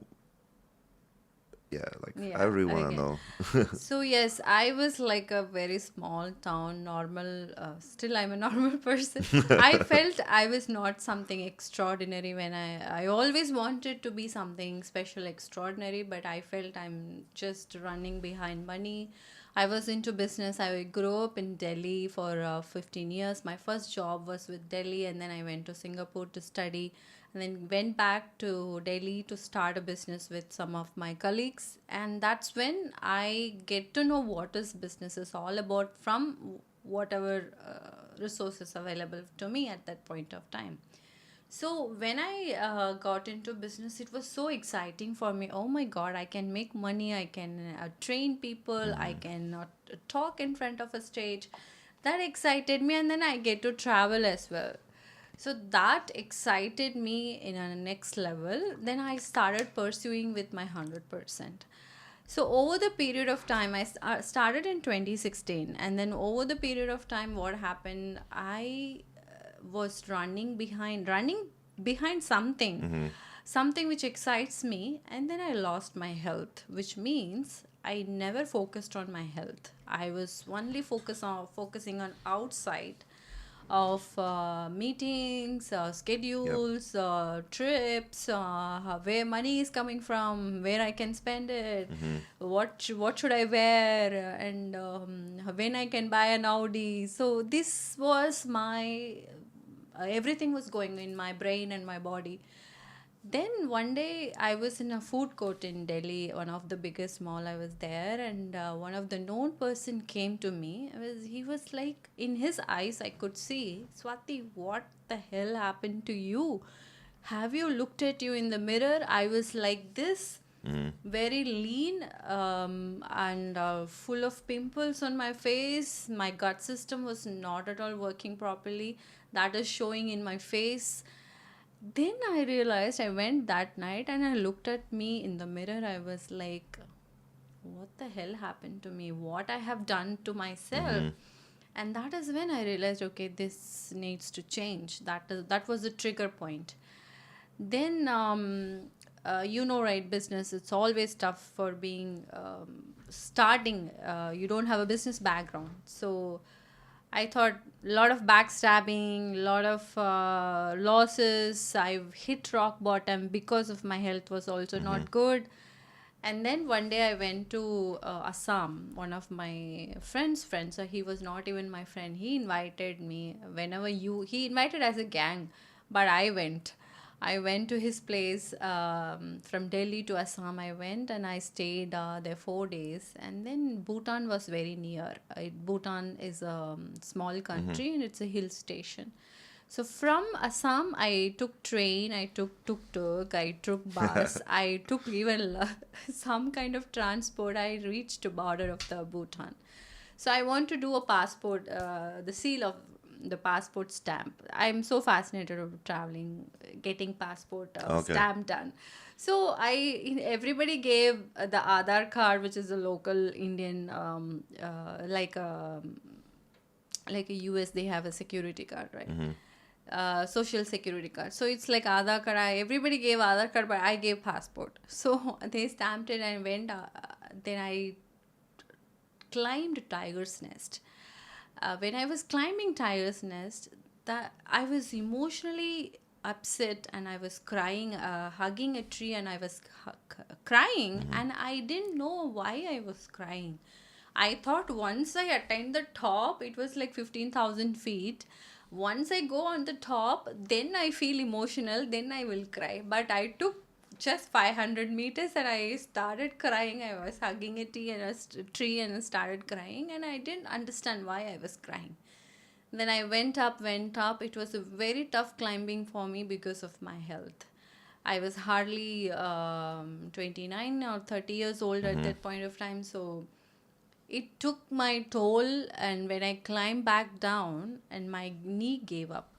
Yeah, like I Yeah. really want to Okay. know. So yes, I was like a very small town normal. Still, I'm a normal person. I felt I was not something extraordinary when I always wanted to be something special, extraordinary. But I felt I'm just running behind money. I was into business. I grew up in Delhi for 15 years. My first job was with Delhi, and then I went to Singapore to study, and then went back to Delhi to start a business with some of my colleagues. And that's when I get to know what is business is all about from whatever resources available to me at that point of time. So when I got into business, it was so exciting for me. Oh my God, I can make money. I can train people. I can talk in front of a stage. That excited me, and then I get to travel as well. So that excited me in a next level. Then I started pursuing with my 100%. So over the period of time, I started in 2016, and then over the period of time, what happened? I was running behind something which excites me, and then I lost my health, which means I never focused on my health. I was only focusing on outside of meetings, Yep. schedules, trips, where money is coming from, where I can spend it, what should I wear, and when I can buy an Audi. So this was my everything was going in my brain and my body. Then one day I was in a food court in Delhi, one of the biggest mall. I was there, and one of the known person came to me. He was like, in his eyes, I could see, Swati, what the hell happened to you? Have you looked at you in the mirror? I was like this, very lean, and full of pimples on my face. My gut system was not at all working properly. That is showing in my face. Then I realized, I went that night and I looked at me in the mirror. I was like, what the hell happened to me? What I have done to myself? And that is when I realized, okay, this needs to change. That was the trigger point. Then, right, business, it's always tough for being starting. You don't have a business background. So I thought a lot of backstabbing, a lot of losses. I've hit rock bottom because of my health was also not good. And then one day I went to Assam. One of my friends. So he was not even my friend. He invited me he invited as a gang, but I went. I went to his place from Delhi to Assam. I went and I stayed there 4 days. And then Bhutan was very near. Bhutan is a small country and it's a hill station. So from Assam, I took train, I took tuk-tuk, I took bus, I took even some kind of transport. I reached the border of the Bhutan. So I want to do a passport, the seal of the passport stamp. I'm so fascinated with traveling, getting passport Okay. stamp done. So everybody gave the Aadhaar card, which is a local Indian, like a US, they have a security card, right? Social security card. So it's like Aadhaar card. Everybody gave Aadhaar card, but I gave passport. So they stamped it and went. Then I climbed Tiger's Nest. When I was climbing Tiger's Nest, that I was emotionally upset and I was crying, hugging a tree, and I was crying, and I didn't know why I was crying. I thought once I attained the top, it was like 15,000 feet. Once I go on the top, then I feel emotional, then I will cry. But I took just 500 meters and I started crying. I was hugging a tree and I started crying, and I didn't understand why I was crying. Then I went up, went up. It was a very tough climbing for me because of my health. I was hardly 29 or 30 years old at that point of time. So it took my toll. And when I climbed back down, and my knee gave up.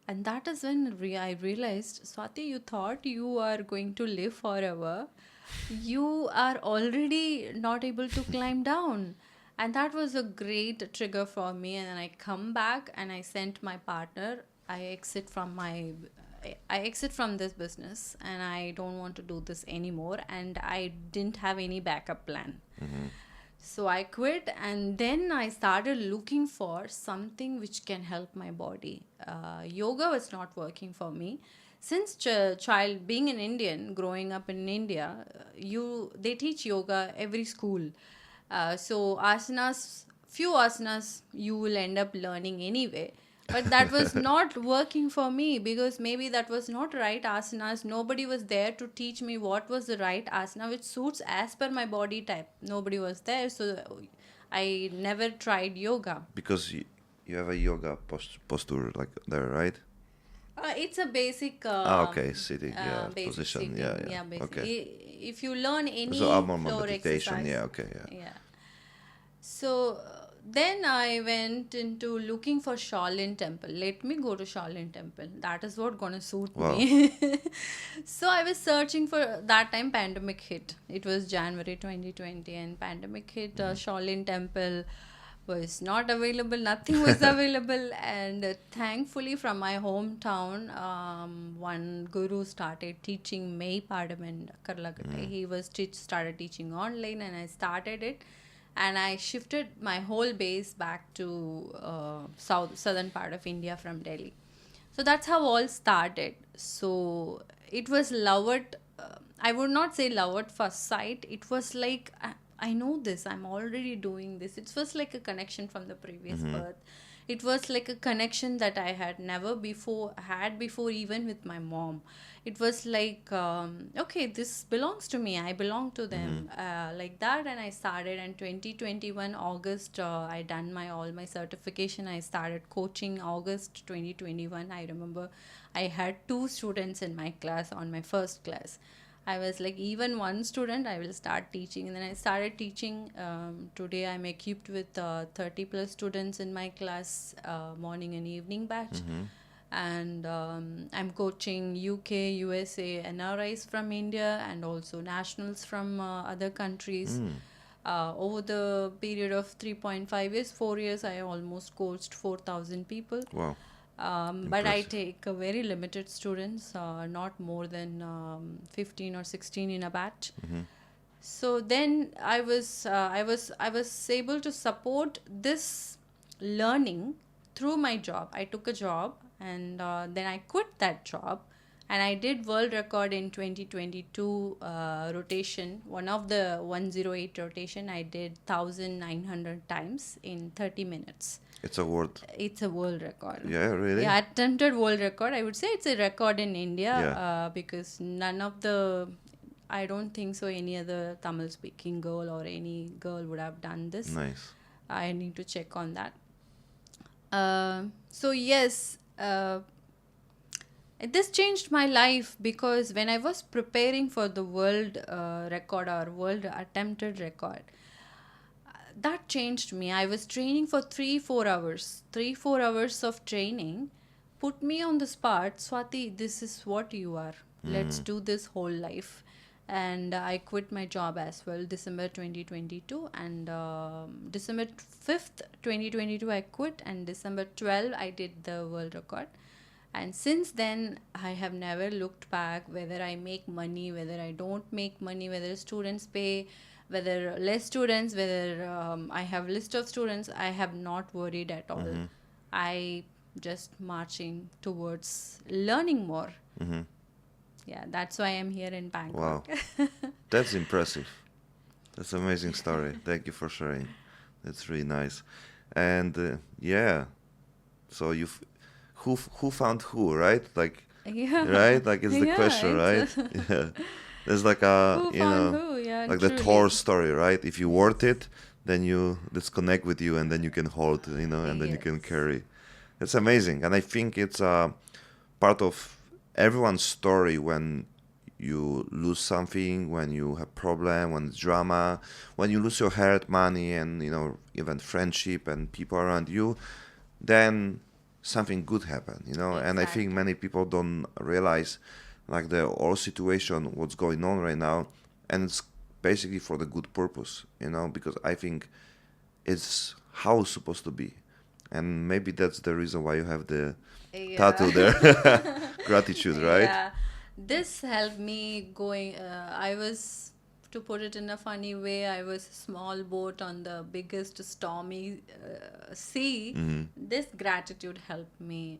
And that is when I realized, Swati, you thought you are going to live forever. You are already not able to climb down. And that was a great trigger for me. And then I come back and I sent my partner, I exit from this business, and I don't want to do this anymore. And I didn't have any backup plan. So I quit, and then I started looking for something which can help my body. Yoga was not working for me. Since child, being an Indian, growing up in India, they teach yoga every school. So few asanas you will end up learning anyway. But that was not working for me, because maybe that was not right asanas. Nobody was there to teach me what was the right asana which suits as per my body type. Nobody was there, so I never tried yoga. Because you have a yoga posture like there, right? It's a basic Okay, sitting, yeah, basic position, sitting. yeah. Basic. Okay. If you learn any So I'm on floor meditation, exercise, yeah, okay, yeah. yeah. So then I went into looking for Shaolin temple. Let me go to Shaolin temple. That is what gonna suit Wow. me. So I was searching for that time. Pandemic hit. It was January 2020, and pandemic hit. Shaolin temple was not available. Nothing was available, and thankfully from my hometown, one guru started teaching May Padam in Karlakattai. He was started teaching online, and I started it. And I shifted my whole base back to southern part of India from Delhi. So that's how all started. So it was love at, I would not say love at first sight. It was like, I know this, I'm already doing this. It was like a connection from the previous birth. It was like a connection that I had never had before, even with my mom. It was like, okay, this belongs to me. I belong to them, like that. And I started in 2021 August. I done all my certification. I started coaching August 2021. I remember I had 2 students in my class on my first class. I was like, even one student, I will start teaching. And then I started teaching. Today, I'm equipped with 30 plus students in my class, morning and evening batch. And I'm coaching UK, USA, NRIs from India, and also nationals from other countries. Over the period of 3.5 years, 4 years, I almost coached 4,000 people. Wow. But I take a very limited students, not more than 15 or 16 in a batch. So then I was able to support this learning through my job. I took a job, and then I quit that job, and I did world record in 2022 rotation. One of the 108 rotation, I did 1,900 times in 30 minutes. It's a word. It's a world record. Yeah, really? Yeah, attempted world record. I would say it's a record in India, Yeah. because I don't think so any other Tamil speaking girl or any girl would have done this. Nice. I need to check on that. So yes, this changed my life, because when I was preparing for the world record or world attempted record, that changed me. I was training for 3-4 hours. 3-4 hours of training put me on the spot. Swati, this is what you are. Let's do this whole life. And I quit my job as well, December 2022. And December 5th, 2022, I quit. And December 12th, I did the world record. And since then, I have never looked back, whether I make money, whether I don't make money, whether students pay, whether less students, whether I have list of students. I have not worried at all. I just marching towards learning more. Hmm. Yeah, that's why I'm here in Wow, Bangkok. that's impressive. That's an amazing story. Thank you for sharing. That's really nice. And yeah, so who found who, right? Like, Yeah, right? Like it's the yeah, question, it's right? Yeah. There's like a, who found who? Yeah, like the Thor truly. story, right? If you Yes. worth it, then you let's connect with you, and then you can hold, and then you can Yes. carry. It's amazing, and I think it's part of everyone's story when you lose something, when you have problem, when it's drama, when you lose your health, money, and even friendship and people around you, then something good happen, and I think Exactly. many people don't realize like the whole situation what's going on right now, and it's basically for the good purpose, because I think it's how it's supposed to be, and maybe that's the reason why you have the Yeah. tattoo there. Gratitude, right? Yeah. This helped me going. I was, to put it in a funny way, I was a small boat on the biggest stormy sea. Hmm. This gratitude helped me.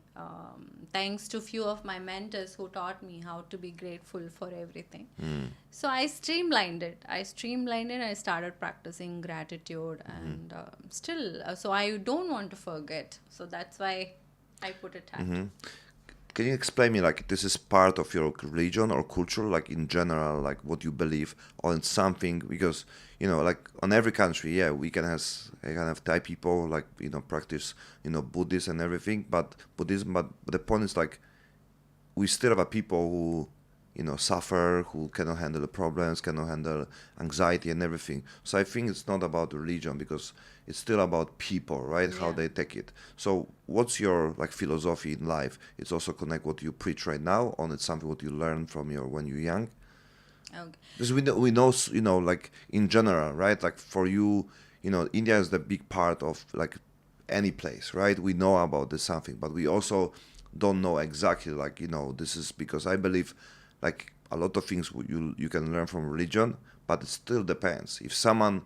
Thanks to few of my mentors who taught me how to be grateful for everything. Mm. So I streamlined it. I started practicing gratitude, Hmm. and still, so I don't want to forget. So that's why I put a Hmm. tattoo. Can you explain me like this is part of your religion or culture, like in general, like what you believe on something? Because like on every country, yeah, we can have Thai people like practice Buddhist and everything, but Buddhism. But the point is like we still have a people who suffer, who cannot handle the problems, cannot handle anxiety and everything. So I think it's not about religion because it's still about people, right? How Yeah. they take it. So what's your like philosophy in life? It's also connect what you preach right now, or it's something what you learned from your when you're young. Okay. Because we know like in general, right? Like for you, India is the big part of like any place, right? We know about this something, but we also don't know exactly like this is because I believe like a lot of things you can learn from religion, but it still depends. If someone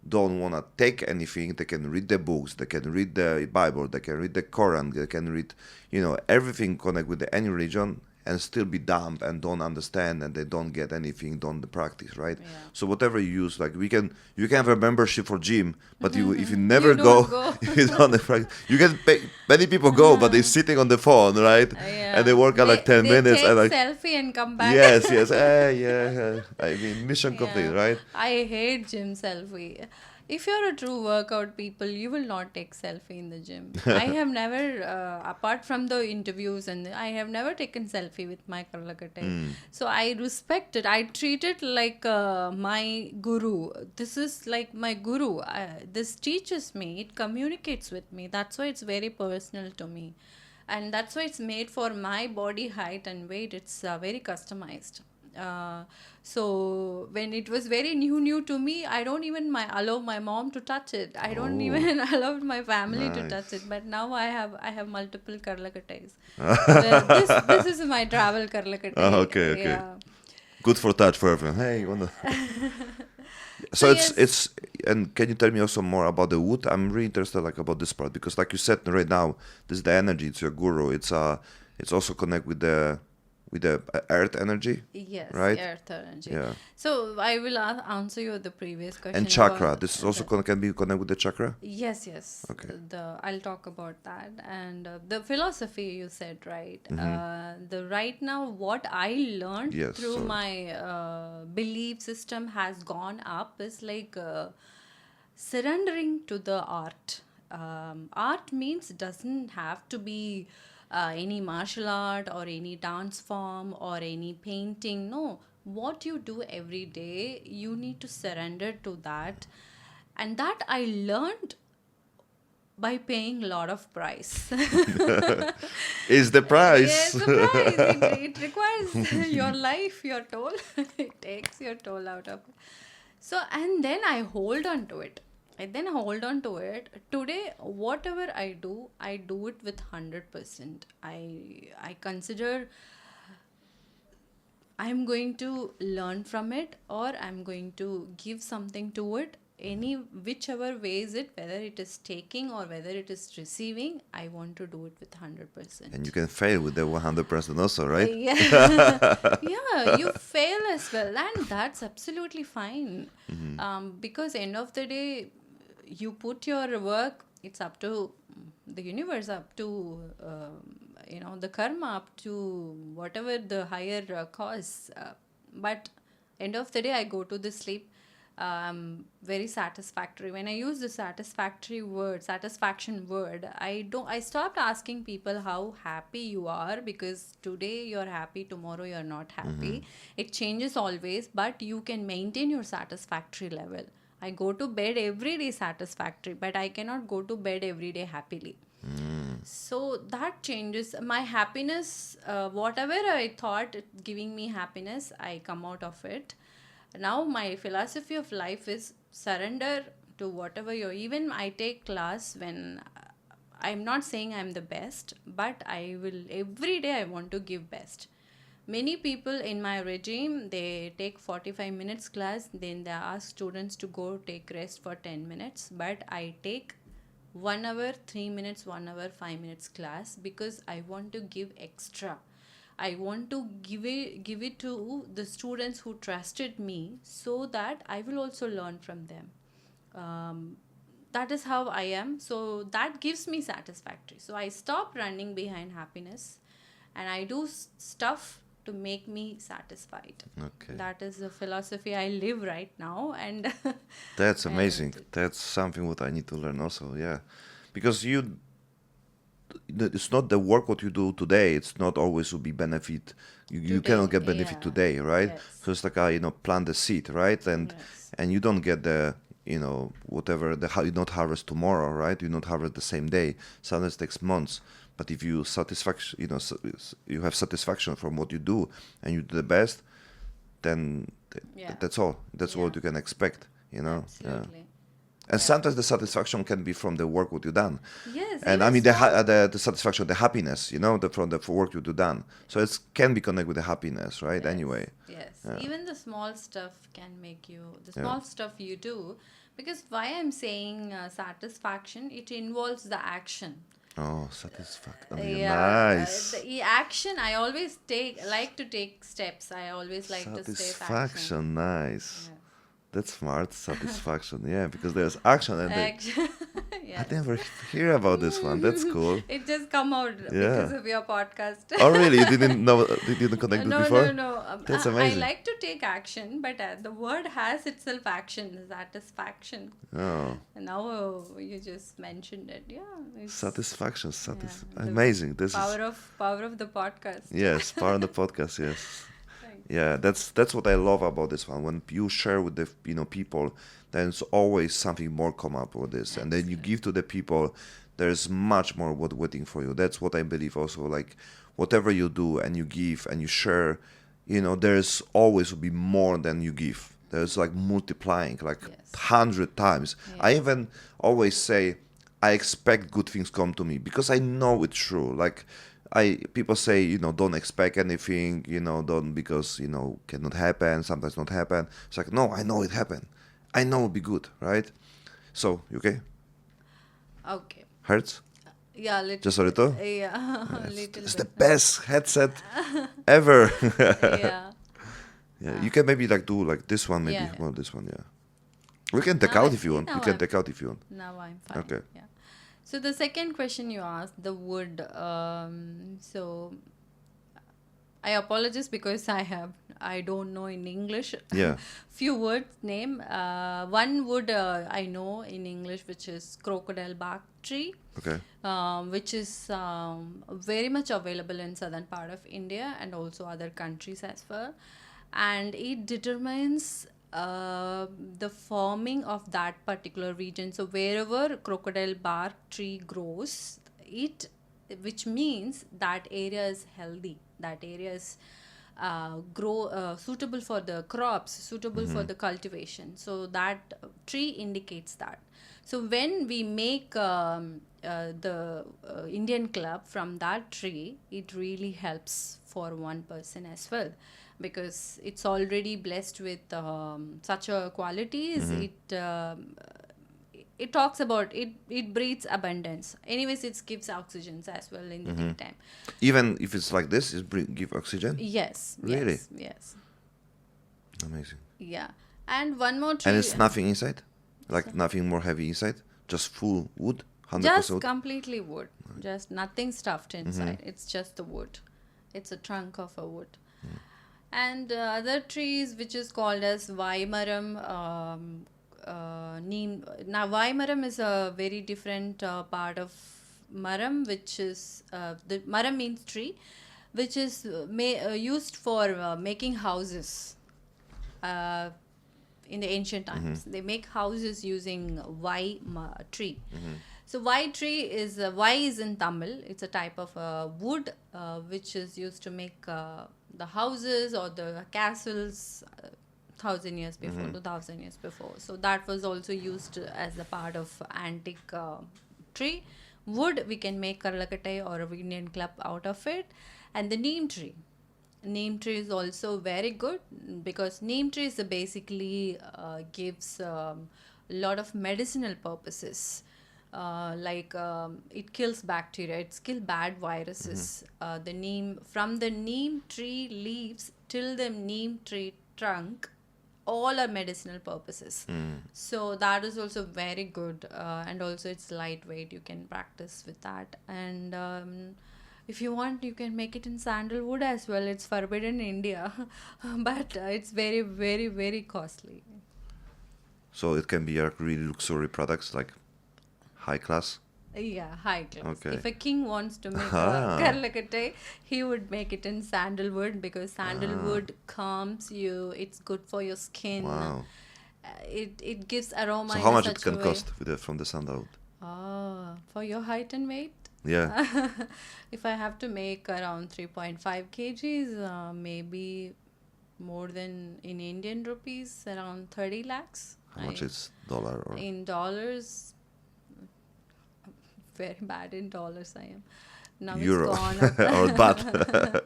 don't want to take anything, they can read the books, they can read the Bible, they can read the Quran, they can read, everything connect with any religion and still be dumb and don't understand and they don't get anything done the practice, right? Yeah. So whatever you use, like you can have a membership for gym, but if you never You don't go, go. if you don't practice, you can pay. Many people go, but they're sitting on the phone, right? And they Yeah. work out like 10 They minutes and take like, selfie and come back. yes, yes, yeah. I mean, mission complete, Yeah. right? I hate gym selfie. If you're a true workout people, you will not take selfie in the gym. I have never, apart from the interviews, and I have never taken selfie with my Karlakattai. Mm. So I respect it. I treat it like my guru. This is like my guru. This teaches me. It communicates with me. That's why it's very personal to me, and that's why it's made for my body height and weight. It's very customized. uh, so when it was very new to me, I don't even allow my mom to touch it. I don't Oh, even allow my family to touch nice. it. But now I have multiple karlakatais. This is my travel Oh, karlakatai. okay, okay. Yeah. Good for touch for everyone. Hey, you wanna? So So yes. it's and can you tell me also more about the wood? I'm really interested like about this part because like you said right now, this is the energy. It's your guru. It's also connect with the earth energy, Yes, right? earth energy. Yeah. So I will answer you the previous And question about chakra. This is also the. can be connect with the chakra. Yes, yes. Okay. The I'll talk about that, and the philosophy you said, right. Mm-hmm. The right now what I learned Yes. through Sorry. my belief system has gone up is like surrendering to the art. Art means doesn't have to be any martial art or any dance form or any painting. No, what you do every day, you need to surrender to that, and that I learned by paying a lot of price. Is the price. Yes, the price. It requires your life, your toll. It takes your toll out of it. So, and then I hold on to it. I then hold on to it. Today, whatever I do it with 100%. I consider I'm going to learn from it, or I'm going to give something to it. whichever way is it, whether it is taking or whether it is receiving, I want to do it with 100%. And you can fail with the 100% also, right? Yeah, yeah, you fail as well, and that's absolutely fine. Because end of the day, you put your work. It's up to the universe, up to the karma, up to whatever the higher cause. But end of the day, I go to the sleep very satisfactory. When I use the satisfaction word, I stopped asking people how happy you are, because today you're happy, tomorrow you're not happy. It changes always, but you can maintain your satisfactory level. I go to bed every day satisfactory, but I cannot go to bed every day happily. So that changes my happiness. Whatever I thought giving me happiness, I come out of it. Now my philosophy of life is surrender to whatever you're. Even I take class when I'm not saying I'm the best, but I will every day I want to give best. Many people in my regime, they take 45 minutes class, then they ask students to go take rest for 10 minutes, but I take 1 hour 3 minutes, 1 hour 5 minutes class, because I want to give extra. I want to give it to the students who trusted me, so that I will also learn from them. That is how I am. So that gives me satisfactory. So I stop running behind happiness, and I do stuff to make me satisfied. Okay. That is the philosophy I live right now, and That's and amazing. That's something what I need to learn also, yeah. Because it's not the work what you do today, it's not always will be benefit. You today, cannot get benefit yeah, today, right? yes, So it's like plant the seed, right? And yes, and you don't get the whatever you not harvest tomorrow, right? You not harvest the same day. Sometimes it takes months. But if you satisfaction, you have satisfaction from what you do, and you do the best, then yeah, that's all. That's yeah, what you can expect, Yeah. absolutely, And yeah, sometimes the satisfaction can be from the work what you done, yes, and I even mean small, the satisfaction, the happiness, from the work you do done. So it can be connected with the happiness, right? yes, Anyway, yes, yeah, even the small stuff can make you, the yeah. small stuff you do, because why I'm saying satisfaction, it involves the action. Oh, satisfaction. Oh, yeah, Yeah, nice. the action, I always like to take steps. I always like to take action. Satisfaction, nice. Yes. That's smart. Satisfaction, yeah, because there's action, and Action. I Yes. never hear about this one. That's cool. It just come out because Yeah. of your podcast. Oh, really? You didn't know? You didn't connect this No, no, before? no. That's I amazing. like to take action, but the word has itself action, satisfaction. Oh, Now you just mentioned it. Yeah, it's satisfaction. yeah, the Amazing. This is power of the podcast. yes, part of the podcast. Yes. Right. Yeah, that's what I love about this one. When you share with the people, then it's always something more come up with this, and then you Absolutely. give to the people. There's much more what waiting for you. That's what I believe also. Like whatever you do and you give and you share, there's always will be more than you give. There's like multiplying like Yes. 100 times. I Yes. even always say I expect good things come to me because I know it's true. Like people say, don't expect anything, don't because, cannot happen, sometimes not happen. It's like, no, I know it happened. I know it'll be good, right? So, you okay? Okay. Hurts? Yeah, little Just a bit. little? Yeah, It's, little it's the bit. best headset ever. Yeah. Yeah, you can maybe like do like this one, maybe. Yeah. Well, this one, yeah. We can take Now out if you want. We now can take out if you want. now I'm fine. Okay. Yeah. So the second question you asked, the wood. So I apologize because I don't know in English Yeah. few words name. One wood I know in English, which is crocodile bark tree, Okay. which is very much available in southern part of India and also other countries as well, and it determines the forming of that particular region. So wherever crocodile bark tree grows, it which means that area is healthy, that area is grow suitable for the crops, suitable for the cultivation. So that tree indicates that. So when we make the Indian club from that tree, it really helps for one person as well, because it's already blessed with such a qualities. It talks about it. It breeds abundance. Anyways, it gives oxygens as well in the daytime. Even if it's like this, give oxygen? Yes. Really? Yes. Yes. Amazing. Yeah. And one more tree. And it's nothing inside? Like nothing more heavy inside? Just full wood? 100% Just wood? completely wood. Just nothing stuffed inside. It's just the wood. It's a trunk of a wood. And other trees which is called as Vaimaram, neem. Now Vaimaram is a very different part of maram, which is the maram means tree, which is used for making houses. In the ancient times, they make houses using tree. So tree is Vai is in Tamil. It's a type of wood which is used to make the houses or the castles 1,000 years before, 2,000 years before. So that was also used as a part of antique tree. Wood, we can make Karlakattai or a Indian club out of it. And the neem tree. Neem tree is also very good, because neem tree is basically gives a lot of medicinal purposes. It kills bacteria, it kills bad viruses. The neem, from the neem tree leaves till the neem tree trunk, all are medicinal purposes. So that is also very good, and also it's lightweight. You can practice with that. And if you want, you can make it in sandalwood as well. It's forbidden in India, but it's very, very, very costly. So it can be a really luxury products, like high class? Yeah, high class. Okay. If a king wants to make a Karlakattai, he would make it in sandalwood, because sandalwood calms you. It's good for your skin. Wow. It gives aroma. So how much it can cost from the sandalwood? For your height and weight? Yeah. If I have to make around 3.5 kgs, maybe more than in Indian rupees, around 30 lakhs. How much is dollar? Or? In dollars, very bad in dollars I am. Now Euro. it's gone up. Or baht.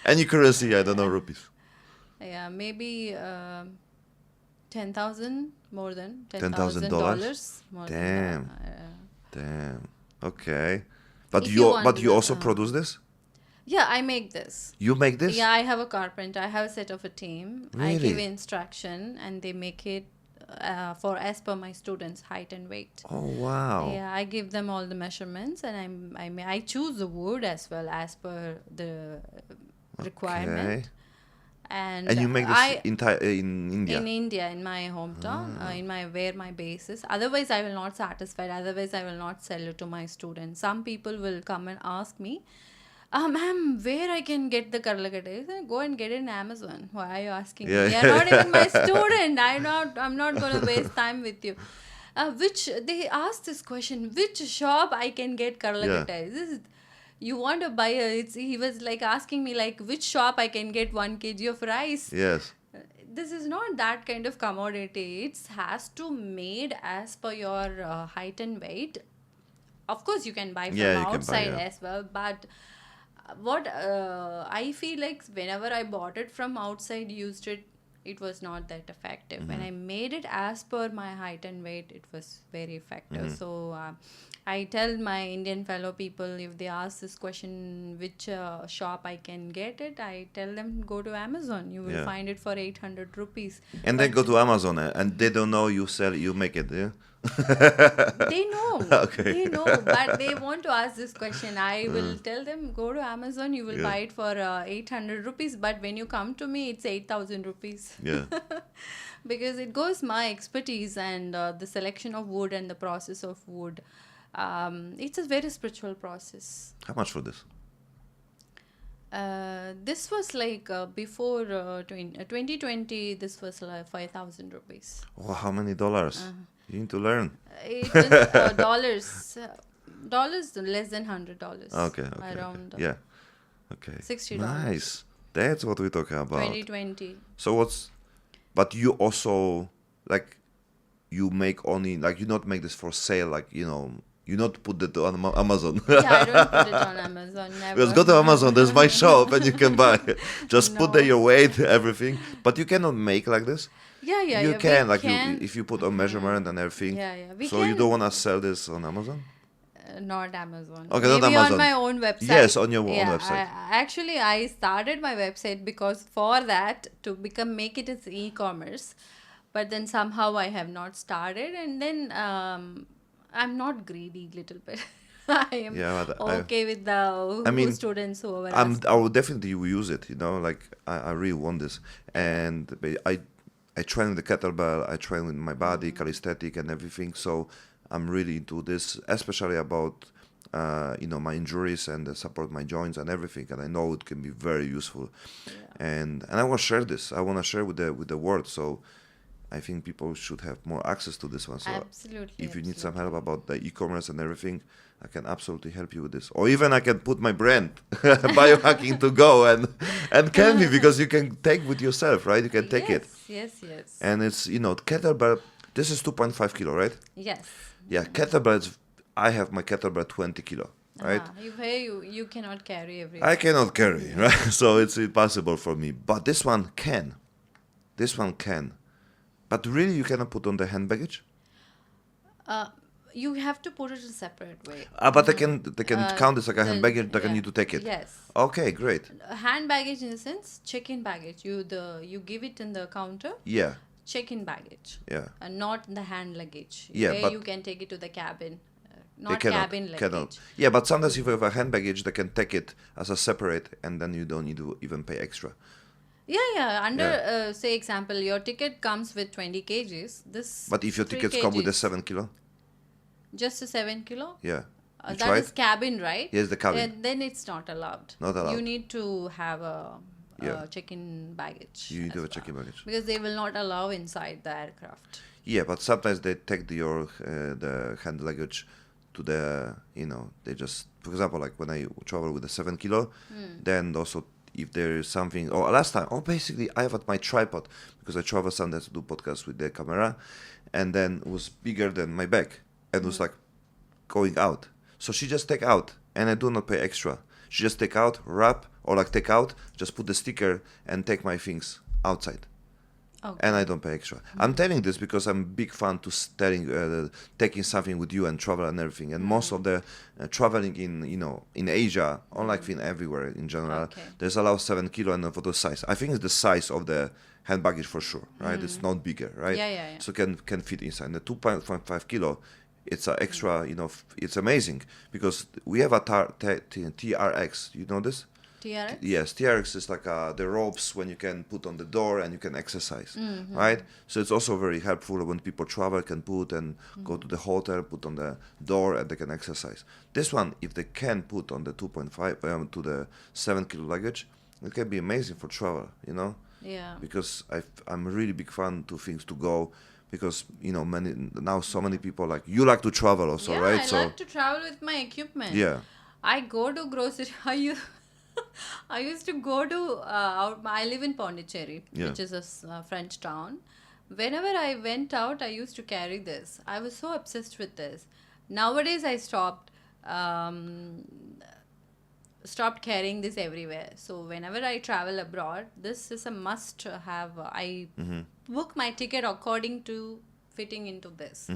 Any currency, I don't know, rupees. Yeah, maybe 10,000, more than $10,000? More Damn. Than, Damn. Okay. But If you you want you the- also produce this? yeah, I make this. You make this? Yeah, I have a carpenter. I have a set of a team. I Really? give instruction, and they make it for as per my students' height and weight. Oh wow. Yeah, I give them all the measurements, and I choose the wood as well as per the requirement. Okay. And you make this in India? in India, in my hometown, where my base is. Otherwise, I will not satisfied. Otherwise, I will not sell it to my students. Some people will come and ask me, ma'am, where I can get the Karlakattai? I say, go and get it in Amazon. Why are you asking Yeah. me? You're not even my student. I'm not going to waste time with you. They asked this question, which shop I can get Karlakattai? This is, you want to buy he was like asking me like, which shop I can get 1 kg of rice? Yes. This is not that kind of commodity. It has to made as per your height and weight. Of course, you can buy from Yeah, you can buy, outside yeah. as well, but what I feel like whenever I bought it from outside, used it, it was not that effective. When I made it as per my height and weight, it was very effective. So I tell my Indian fellow people, if they ask this question, which shop I can get it, I tell them go to Amazon. You will Yeah. find it for 800 rupees. And then go to Amazon and they don't know you make it, yeah? They know. Okay. They know, but they want to ask this question. I will tell them, go to Amazon, you will Yeah. buy it for 800 rupees, but when you come to me, it's 8,000 rupees. Yeah. Because it goes my expertise and the selection of wood and the process of wood. It's a very spiritual process. How much for this? This was like before 2020, this was like 5,000 rupees. Oh, how many dollars? You need to learn. It was dollars. Dollars less than $100. Okay. Around Yeah. Okay. $60. Nice. That's what we're talking about. 2020. So but you also, like, you make only, like, you not make this for sale, like, You not put that on Amazon. Yeah, I don't put it on Amazon, Because never. go to Amazon, there's my shop and you can buy. Just put there No. your weight, everything. But you cannot make like this. Yeah, yeah, You yeah. We can, like you, can. if you put on measurement and everything. Yeah, yeah. We So you don't can. want to sell this on Amazon? Not Amazon. Okay, not Maybe on Amazon. my own website. Yes, on your own Yeah, website. actually, I started my website because for that to make it as e-commerce, but then somehow I have not started, and then I'm not greedy, little bit. I am Yeah, but okay with the I mean, students who are I will definitely use it. Like I really want this, and I train with the kettlebell. I train with my body, calisthenic, and everything. So I'm really into this, especially about my injuries and support my joints and everything. And I know it can be very useful, and I want to share this. I want to share with the world. So I think people should have more access to this one. So Absolutely. if you need some Absolutely. help about the e-commerce and everything, I can absolutely help you with this. Or even I can put my brand, Biohacking, to go and can be, because you can take with yourself, right? You can take it. Yes. And it's, kettlebell, this is 2.5 kilo, right? Yes. Yeah, kettlebells, I have my kettlebell 20 kilo, right? You cannot carry everything. I cannot carry, right? So it's impossible for me. But this one can. This one can. But really, you cannot put on the hand baggage? You have to put it in a separate way. But they can count this like a hand The- baggage, they can yeah. need to take it. Yes. Okay, great. Hand baggage in the sense check-in baggage. You give it in the counter. Yeah, Check-in baggage. yeah. And not the hand luggage. Yeah, where but- you can take it to the cabin. They Not cabin luggage. cannot. Yeah, but sometimes if you have a hand baggage, they can take it as a separate, and then you don't need to even pay extra. Yeah. Under Yeah. say example, your ticket comes with 20 kgs. This. But if your 3 tickets come with a kgs, 7 kilo, just a 7 kilo. yeah, you That tried? is cabin, right? Yes, the cabin. Then it's not allowed. Not allowed. You need to have a Yeah. check-in baggage. You need to as have a check-in baggage. because they will not allow inside the aircraft. Yeah, but sometimes they take the hand luggage to the, they just, for example, like when I travel with a 7 kilo, then also if there is something, or last time, basically I have at my tripod, because I travel sometimes to do podcasts with the camera, and then it was bigger than my bag, and it was like going out. So she just take out, and I do not pay extra. She just take out, wrap, or like take out, just put the sticker, and take my things outside. Okay. And I don't pay extra. I'm telling this because I'm big fan to taking something with you and travel and everything. And most of the traveling in Asia, or like in everywhere in general, Okay. there's allowed 7 kilo and for the size. I think it's the size of the hand baggage for sure, right? It's not bigger, right? Yeah. So can fit inside. And the 2.5 kilo, it's an extra. It's amazing because we have a TRX. You know this? TRX? Yes, TRX is like the ropes when you can put on the door and you can exercise, right? So it's also very helpful when people travel, can put and go to the hotel, put on the door, and they can exercise. This one, if they can put on the 2.5 to the 7 kilo luggage, it can be amazing for travel, Yeah. because I'm a really big fan to things to go, because so many people like you like to travel also, Yeah, right? I So like to travel with my equipment. yeah. I go to grocery. I used to go to. I live in Pondicherry, Yeah. which is a French town. Whenever I went out, I used to carry this. I was so obsessed with this. Nowadays, I stopped carrying this everywhere. So whenever I travel abroad, this is a must have. I book my ticket according to fitting into this.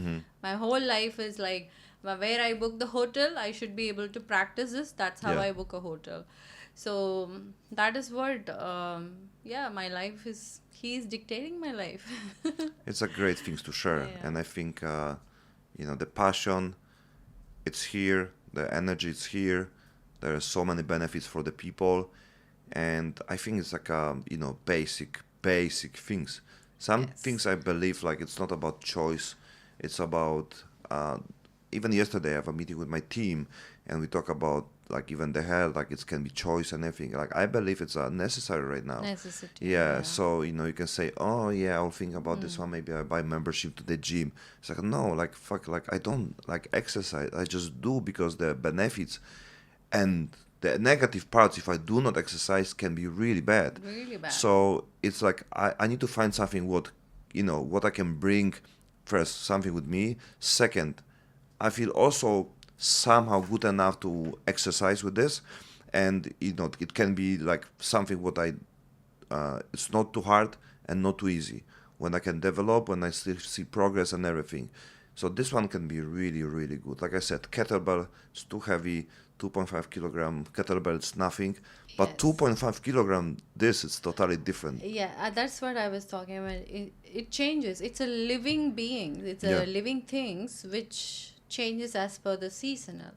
My whole life is like where I book the hotel, I should be able to practice this. That's how Yeah. I book a hotel. So that is what, my life is. He's dictating my life. It's a great things to share, Yeah. and I think the passion, it's here, the energy is here. There are so many benefits for the people, and I think it's like basic things. Some Yes. things I believe like it's not about choice, it's about even yesterday I have a meeting with my team, and we talk about like even the health, like it can be choice and everything. Like I believe it's necessary right now. Necessity. Yeah, so you can say, oh yeah, I'll think about this one. Maybe I buy membership to the gym. It's like no, like fuck, like I don't like exercise. I just do because the benefits and the negative parts, if I do not exercise, can be really bad. Really bad. So it's like I need to find something what I can bring first, something with me. Second, I feel also somehow good enough to exercise with this, and it can be like something what I it's not too hard and not too easy. When I can develop, when I still see progress and everything. So this one can be really, really good. Like I said, kettlebell is too heavy. 2.5 kilogram kettlebell is nothing, but Yes. 2.5 kilogram this is totally different. Yeah, that's what I was talking about. It changes. It's a living being. It's Yeah. a living things which changes as per the seasonal.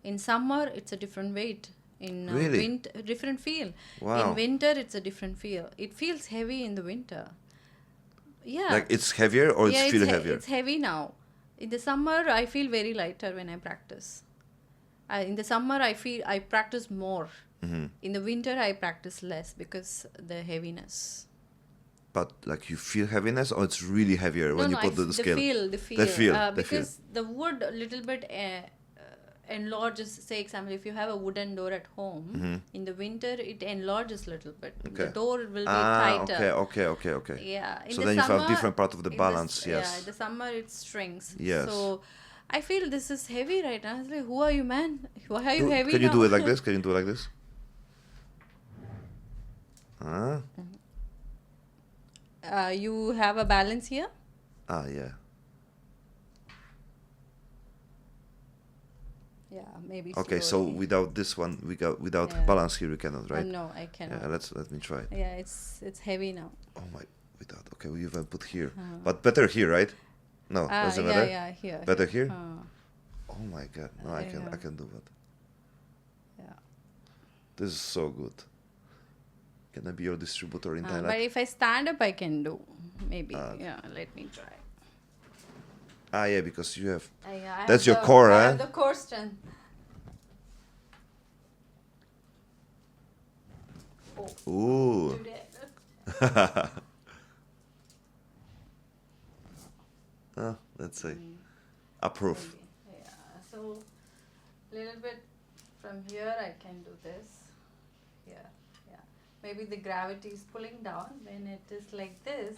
In summer, it's a different weight. In Really? winter, different feel. Wow. In winter, it's a different feel. It feels heavy in the winter. Yeah. Like it's heavier or Yeah, it's feel heavier? it's heavy now. In the summer, I feel very lighter when I practice. In the summer, I practice more. Mm-hmm. In the winter, I practice less because the heaviness. But like you feel heaviness or it's really heavier when you put the scale? The feel. The feel. Because the wood a little bit enlarges. Say, example, if you have a wooden door at home, in the winter it enlarges a little bit. Okay. The door will be tighter. Okay. Yeah. In So the then you have summer, different part of the in balance, Yeah, yes. in the summer it shrinks. Yes. So I feel this is heavy right now. I was like, who are you, man? Why are you heavy Can you now? do it like this? Can you do it like this? Huh? You have a balance here? Yeah. Yeah, maybe Okay, so slowly. without this one, without Yeah. balance here, we cannot, right? No, I cannot. Yeah, let me try it. Yeah, it's heavy now. Oh my, without. Okay, we even put here, but better here, right? No, doesn't matter. Yeah, here. Better here? Uh, Oh my God, no, I Yeah. can do that. yeah. This is so good. Can I be your distributor in But Thailand? if I stand up, I can do. Maybe. Ah. Yeah, let me try. Yeah, because you have. I have That's your core, I eh? have the core strength. Oh, Ooh. do that. Let's say. Approve. Maybe. Yeah. So, little bit from here, I can do this. Here. Yeah. Maybe the gravity is pulling down. When it is like this,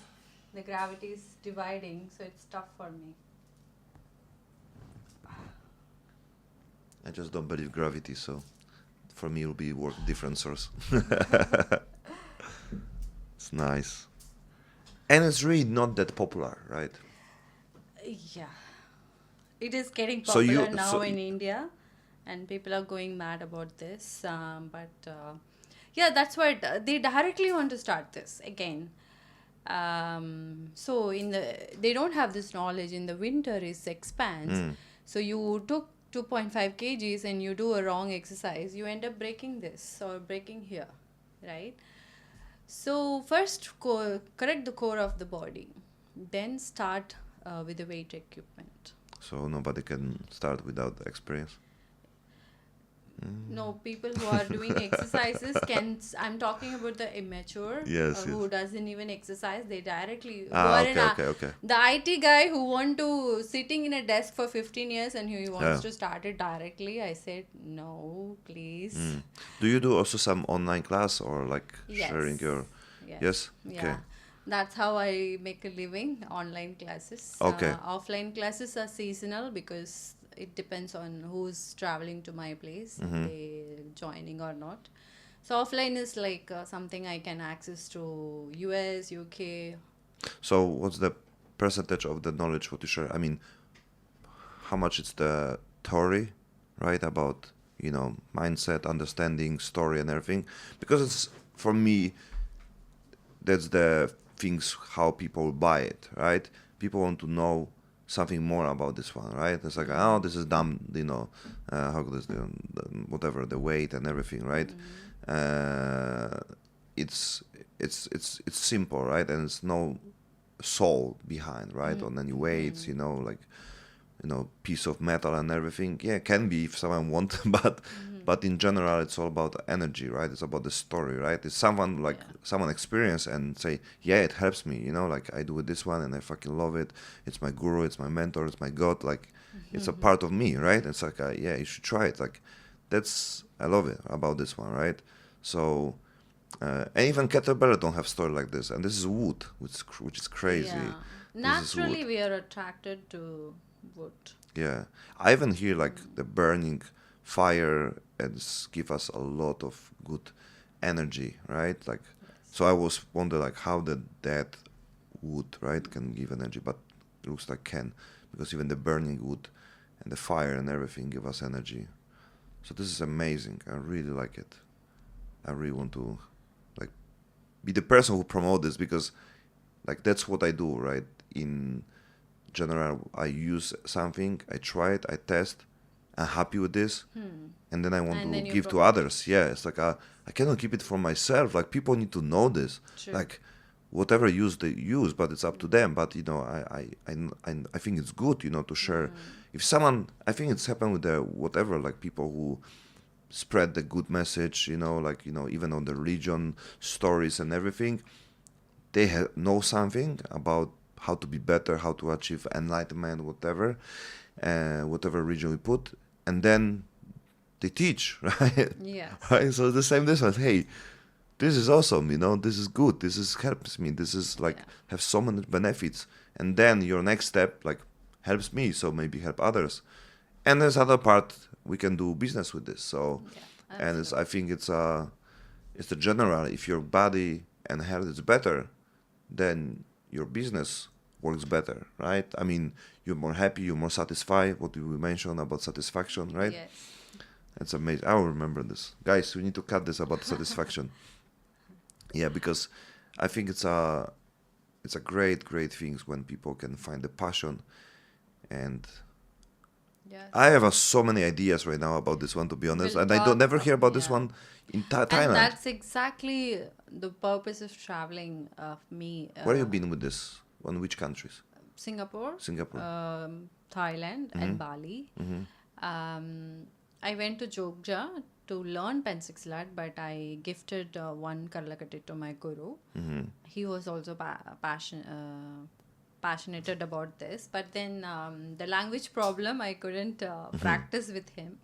the gravity is dividing, so it's tough for me. I just don't believe gravity, so for me it will be work different source. It's nice. And it's really not that popular, right? Yeah. It is getting So you- popular now so in y- India, and people are going mad about this. Yeah, that's what they directly want to start this again. So they don't have this knowledge. In the winter, is expands. So you took 2.5 kgs and you do a wrong exercise, you end up breaking this or breaking here, right? So first correct the core of the body, then start with the weight equipment. So nobody can start without experience. No, people who are doing exercises I'm talking about the immature Yes, who doesn't even exercise. They directly who Ah, are okay. the IT guy who want to sitting in a desk for 15 years and he wants Yeah. to start it directly. I said no, please. Do you do also some online class or like Yes. sharing your? Yes. Yes. Yeah. Okay. That's how I make a living, online classes. Okay. Offline classes are seasonal because it depends on who's traveling to my place, they joining or not. So offline is like something I can access to US, UK. So what's the percentage of the knowledge what you share? I mean, how much it's the theory, right? About mindset, understanding, story, and everything. Because it's for me, that's the things how people buy it, right? People want to know something more about this one, right? It's like, oh, this is dumb, how good is whatever the weight and everything, right? It's simple, right? And it's no soul behind, right? On any weights, piece of metal and everything. Yeah, it can be if someone wants, but in general, it's all about energy, right? It's about the story, right? It's someone someone experience and say, yeah, it helps me, like I do this one and I fucking love it. It's my guru, it's my mentor, it's my God. Like, it's a part of me, right? It's like, yeah, you should try it. Like, I love it about this one, right? So, and even kettlebell don't have story like this. And this is wood, which is crazy. Yeah. This is wood. Naturally, we are attracted to wood. Yeah, I even hear like the burning fire and give us a lot of good energy, right? Like, Yes. so I was wonder like how the dead wood, right, can give energy, but it looks like can, because even the burning wood and the fire and everything give us energy. So this is amazing. I really like it. I really want to like be the person who promote this, because like that's what I do, right? In general, I use something, I try it, I test, I'm happy with this, and then I want And to then you give to promote it. others. Yeah, it's like I cannot keep it for myself. Like people need to know this. True. Like whatever use they use, but it's up to them. But you know, I think it's good, you know, to share. If someone, I think it's happened with the whatever, like people who spread the good message, you know, like you know, even on the religion stories and everything, they know something about how to be better, how to achieve enlightenment, whatever region we put, and then they teach, right? Yes. Right. So the same this one. Hey, this is awesome. You know, this is good. This is helps me. This is like Yeah. have so many benefits. And then your next step like helps me, so maybe help others. And there's other part we can do business with this. So, Yeah. and I Absolutely. think it's the general. If your body and health is better, then your business works better, right? I mean, you're more happy, you're more satisfied. What we mentioned about satisfaction, right? Yes. That's amazing. I will remember this, guys. We need to cut this about satisfaction. Yeah, because I think it's a great things when people can find the passion. And I Yes. have so many ideas right now about this one, to be honest. We'll And I don't talk. never hear about this Yeah. one in And Thailand. that's exactly the purpose of traveling of me. Where you been with this? On which countries? Singapore, Singapore. Thailand, and Bali. Um, I went to Jogja to learn Pensixilat, but I gifted one Karlakattai to my guru. He was also passionate about this, but then the language problem, I couldn't practice with him.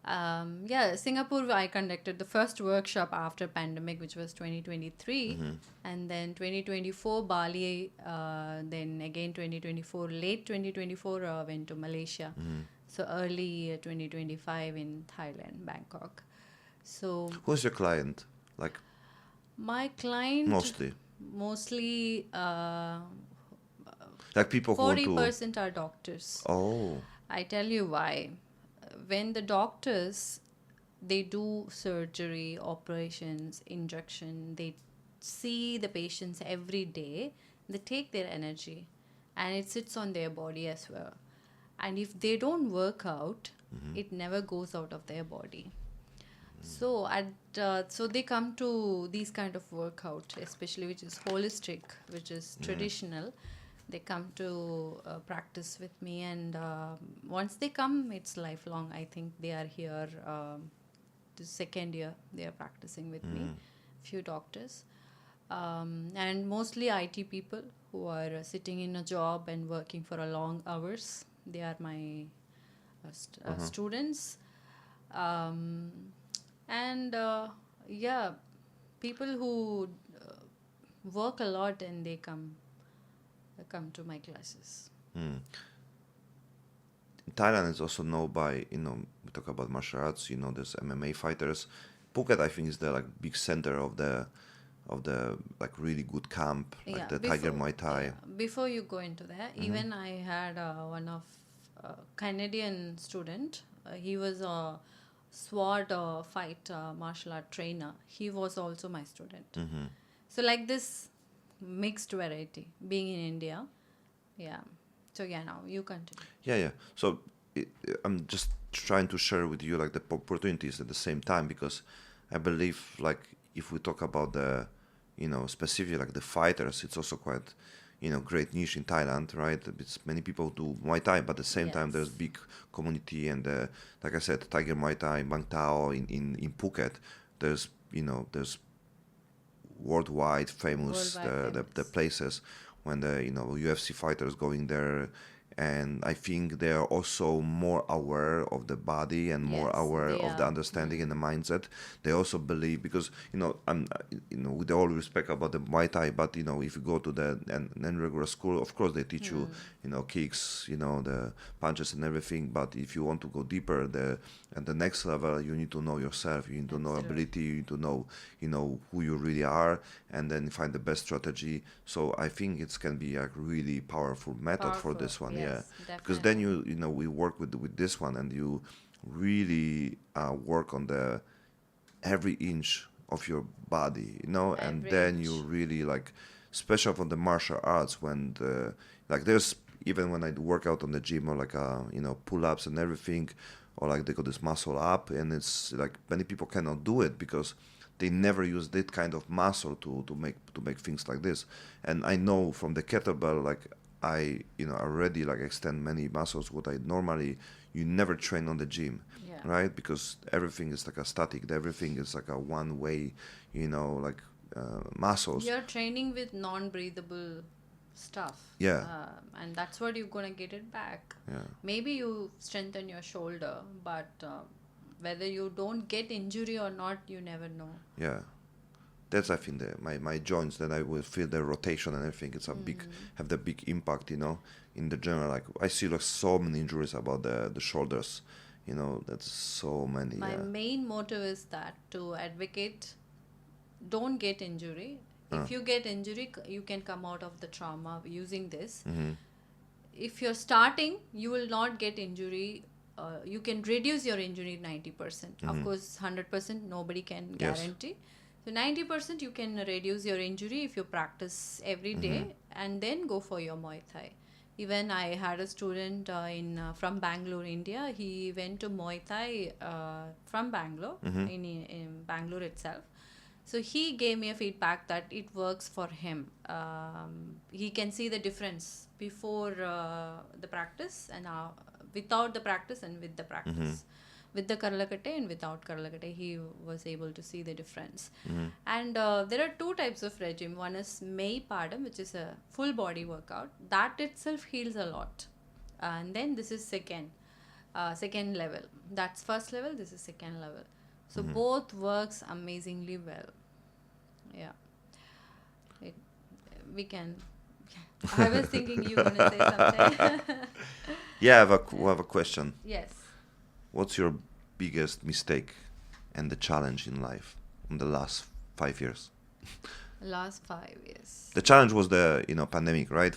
Yeah, Singapore, I conducted the first workshop after pandemic, which was 2023, and then 2024 Bali, then again 2024, late 2024 went to Malaysia, so early 2025 in Thailand, Bangkok. So Who's your client? Like my client mostly, mostly like people who want to. 40% are doctors. Oh. I tell you why. When the doctors, they do surgery, operations, injection, they see the patients every day, they take their energy and it sits on their body as well. And if they don't work out, it never goes out of their body. So they come to these kind of workout, especially which is holistic, which is traditional. They come to practice with me, and once they come, it's lifelong. I think they are here the second year. They are practicing with me. Few doctors, and mostly IT people who are sitting in a job and working for a long hours. They are my students. Um, and yeah, people who work a lot and they come to my classes. Thailand is also known by, you know, we talk about martial arts, you know, there's MMA fighters. Phuket, I think, is the like big center of the like really good camp, like Yeah, the Tiger Muay Thai. yeah, before you go into that, even I had one of Canadian student. He was a sword fight martial art trainer. He was also my student. So like this mixed variety, being in India, yeah. So yeah, now you continue. Yeah. So I'm just trying to share with you like the opportunities at the same time, because I believe like if we talk about the, you know, specific like the fighters, it's also quite, you know, great niche in Thailand, right? It's many people do Muay Thai, but at the same time there's Yes. big community, and like I said, Tiger Muay Thai, Bang Tao in Phuket. There's, you know, there's worldwide famous Worldwide the famous. places when the, you know, UFC fighters going there, and I think they are also more aware of the body and more Yes, aware they of the are. understanding and the mindset. They also believe, because I'm with all respect about the Muay Thai, but if you go to the and regular school, of course they teach you kicks, the punches and everything. But if you want to go deeper, at the next level, you need to know yourself. You need to know Absolutely. ability. You need to know who you really are, and then find the best strategy. So I think it can be a really powerful method for Powerful. this one, yeah. Yes, Because then definitely. we work with this one, and you really work on the every inch of your body, and Every then you inch. really special for the martial arts, when there's, even when I work out on the gym, or pull-ups and everything, or they got this muscle up, and it's like many people cannot do it because they never use that kind of muscle to make things like this. And I know from the kettlebell, I already extend many muscles what I normally you never train on the gym, Yeah. right? Because everything is like a static, everything is like a one way, muscles. You're training with non-breathable stuff. Yeah, And that's what you're going to get it back. yeah, Maybe you strengthen your shoulder, but whether you don't get injury or not, you never know. yeah. That's, I think, my joints, that I will feel the rotation and everything. It's a big, have the big impact, in the general. I see so many injuries about the shoulders, that's so many. My Yeah. main motive is that to advocate, don't get injury. If you get injury, you can come out of the trauma using this. If you're starting, you will not get injury. You can reduce your injury 90%. Of course, 100% nobody can Yes. guarantee. So 90% you can reduce your injury if you practice every day and then go for your Muay Thai. Even I had a student from Bangalore, India. He went to Muay Thai from Bangalore, in Bangalore itself. So he gave me a feedback that it works for him. He can see the difference before the practice and without the practice and with the practice. With the Karlakattai and without Karlakattai, he was able to see the difference. And there are two types of regime. One is May Padam, which is a full body workout. That itself heals a lot. And then this is second level. That's first level, this is second level. So both works amazingly well. Yeah. It, we can. I was thinking you were going to say something. Yeah, we have a question. Yes. What's your biggest mistake and the challenge in life in the last 5 years? Last 5 years. The challenge was the pandemic, right?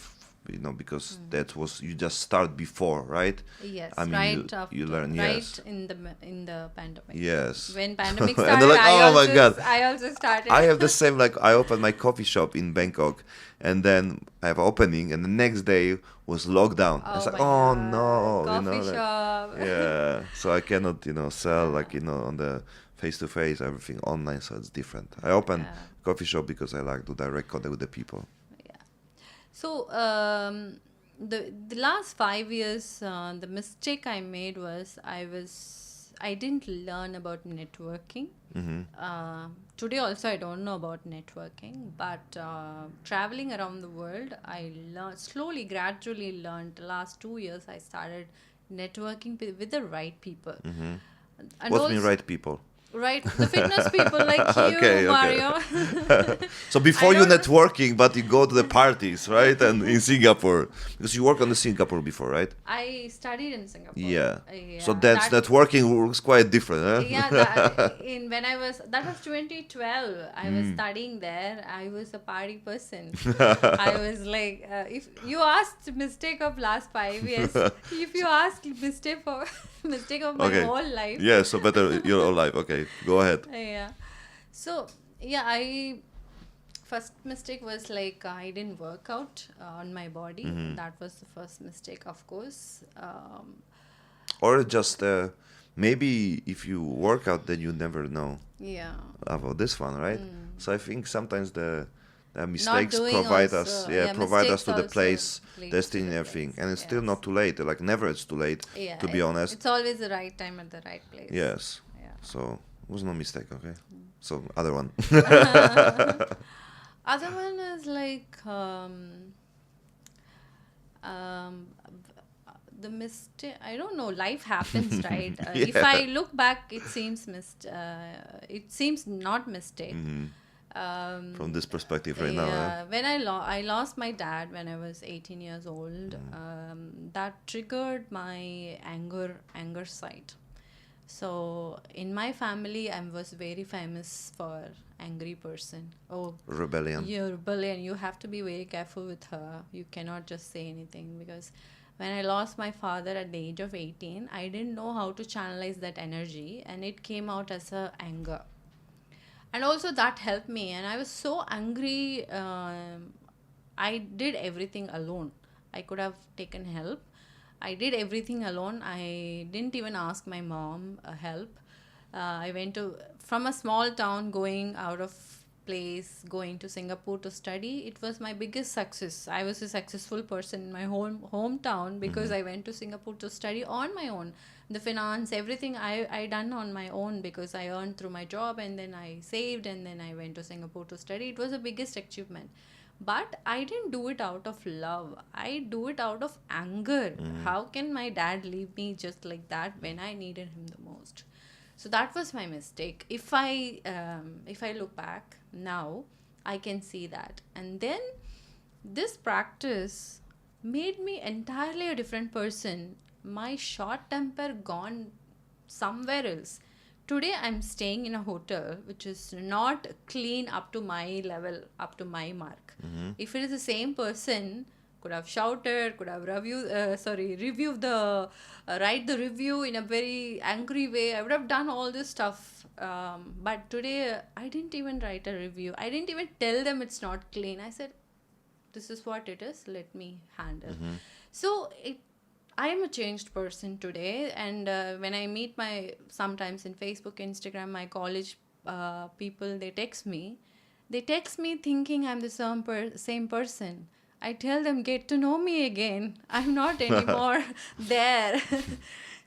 Because that was, you just start before, right? Yes, I mean, right you after, learn, right yes, in the pandemic. yes. When pandemic And started, they're like, oh my god, I also started. I have the same. I opened my coffee shop in Bangkok, and then I have opening, and the next day was lockdown. Oh It's like, my oh god, no, coffee shop. yeah. So I cannot, sell on the face to face, everything online. So it's different. I opened Yeah. coffee shop because I like to direct contact with the people. Yeah. So the last 5 years, the mistake I made was I didn't learn about networking. Today also I don't know about networking, but traveling around the world, I slowly, gradually learned. The last 2 years I started networking with the right people. And What's mean also, right people? right, the fitness people like you, Okay, okay. Mario. So before I you don't. networking, but you go to the parties, right? And in Singapore, because you work on the Singapore before, right? I studied in Singapore. Yeah. Yeah, So that's that networking works quite different, huh? yeah, that was 2012. I was studying there. I was a party person. I was like, if you asked mistake of last 5 years, if you asked mistake of my Okay. whole life, Yeah. So better your whole life. Okay. Go ahead. yeah. So yeah, I first mistake was I didn't work out on my body. That was the first mistake, of course. Or just maybe if you work out, then you never know Yeah. about this one, right? So I think sometimes the Not mistakes doing provide also, us, yeah, provide us mistakes to the also place, leads destiny, to and the everything, place, and it's still yes. not too late. Never it's too late. Yeah, To be honest. it's always the right time at the right place. Yes. Yeah. So it was no mistake. Okay. So other one. Other one is um, The mistake, I don't know. Life happens, right? If Yeah. I look back, it seems not mistake. From this perspective right now, huh? Yeah, when I lost my dad when I was 18 years old. That triggered my anger side. So in my family, I was very famous for angry person. Oh, Rebellion. you're rebellion. You have to be very careful with her. You cannot just say anything, because when I lost my father at the age of 18, I didn't know how to channelize that energy, and it came out as a anger. And also that helped me, and I was so angry. I did everything alone. I could have taken help. I did everything alone. I didn't even ask my mom help. I went to from a small town, going out of place, going to Singapore to study. It was my biggest success. I was a successful person in my hometown because I went to Singapore to study on my own. The finance, everything I done on my own, because I earned through my job, and then I saved, and then I went to Singapore to study. It was the biggest achievement. But I didn't do it out of love. I do it out of anger. How can my dad leave me just like that when I needed him the most? So that was my mistake. If I look back now, I can see that. And then this practice made me entirely a different person. My short temper gone somewhere else. Today I'm staying in a hotel which is not clean up to my level, up to my mark. If it is the same person, could have shouted, could have reviewed write the review in a very angry way. I would have done all this stuff. But today I didn't even write a review. I didn't even tell them it's not clean. I said, this is what it is, let me handle. So I am a changed person today. And when I meet sometimes in Facebook, Instagram, my college people, they text me thinking I'm the same person. I tell them, get to know me again. I'm not anymore there.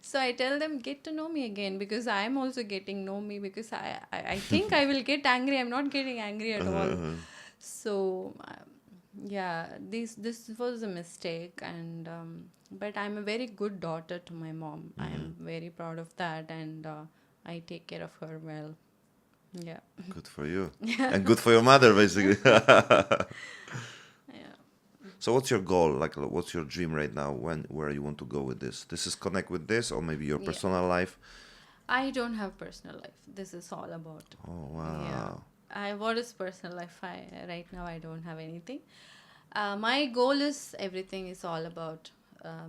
So I tell them, get to know me again, because I'm also getting know me, because I think I will get angry. I'm not getting angry at all. So yeah, this was a mistake. And but I'm a very good daughter to my mom. I'm very proud of that, and I take care of her well. Yeah. Good for you. And good for your mother, basically. Yeah. So what's your goal? Like, what's your dream right now? Where you want to go with this? This is connect with this, or maybe your Yeah. personal life? I don't have personal life. This is all about. Oh, Yeah. wow. What is personal life? Right now I don't have anything. My goal is, everything is all about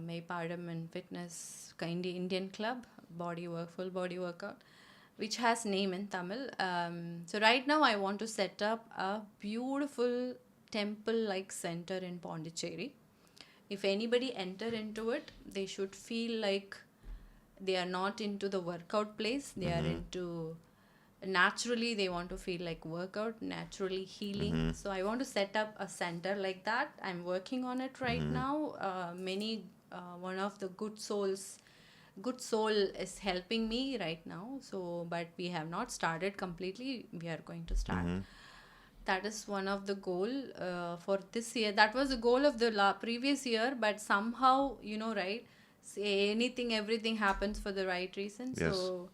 my pardon and fitness kind of Indian club, full body workout, which has name in Tamil. So right now I want to set up a beautiful temple-like center in Pondicherry. If anybody enter into it, they should feel like they are not into the workout place. They are into, naturally they want to feel like workout, naturally healing. So I want to set up a center like that. I'm working on it right now. One of the good soul is helping me right now. So but we have not started completely. We are going to start. That is one of the goal for this year. That was the goal of the previous year, but somehow, right, say everything happens for the right reason. Yes. So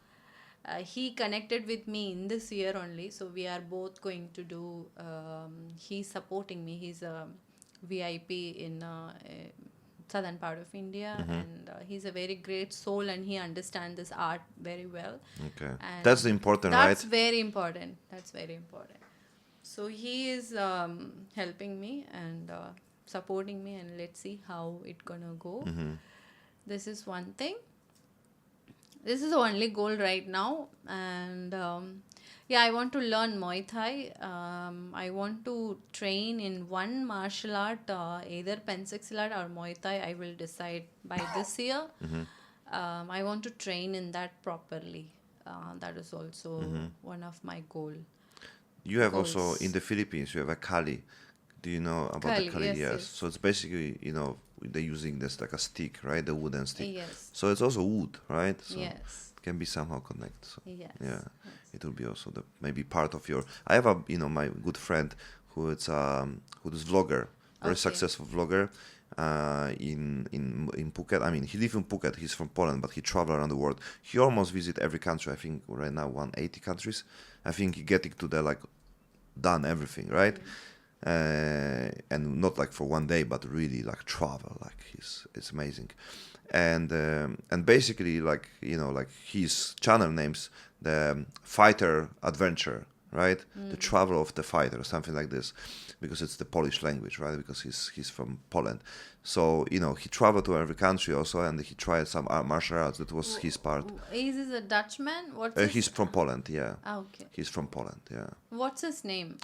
he connected with me in this year only. So we are both going to do, he's supporting me. He's a VIP in southern part of India, and he's a very great soul, and he understands this art very well. Okay. And That's important, that's right? very important. That's very important. So he is helping me and supporting me, and let's see how it gonna go. This is one thing. This is the only goal right now. And yeah, I want to learn Muay Thai. I want to train in one martial art, either Pensacola art or Muay Thai. I will decide by this year. I want to train in that properly. That is also one of my goals. You have also in the Philippines, you have a Kali. Do you know about the Kali, Kali? yes, Yes. yes. So it's basically, they're using this like a stick, right? The wooden stick. Yes. So it's also wood, right? So Yes. it can be somehow connect. So Yes. yeah, Yes. it will be also maybe part of your. I have my good friend who is vlogger, very Okay. successful vlogger in Phuket. I mean, he lives in Phuket. He's from Poland, but he travels around the world. He almost visit every country. I think right now 180 countries. I think he getting to the like done everything, right? And not like for one day, but really like travel. Like it's amazing. And basically like like his channel names the Fighter Adventure, right? The Travel of the Fighter, something like this, because it's the Polish language, right? Because he's from Poland. So he traveled to every country also, and he tried some martial arts. That was his part. Is this a Dutchman? What's his? He's from Poland, yeah. Ah, okay. He's from Poland, yeah. What's his name?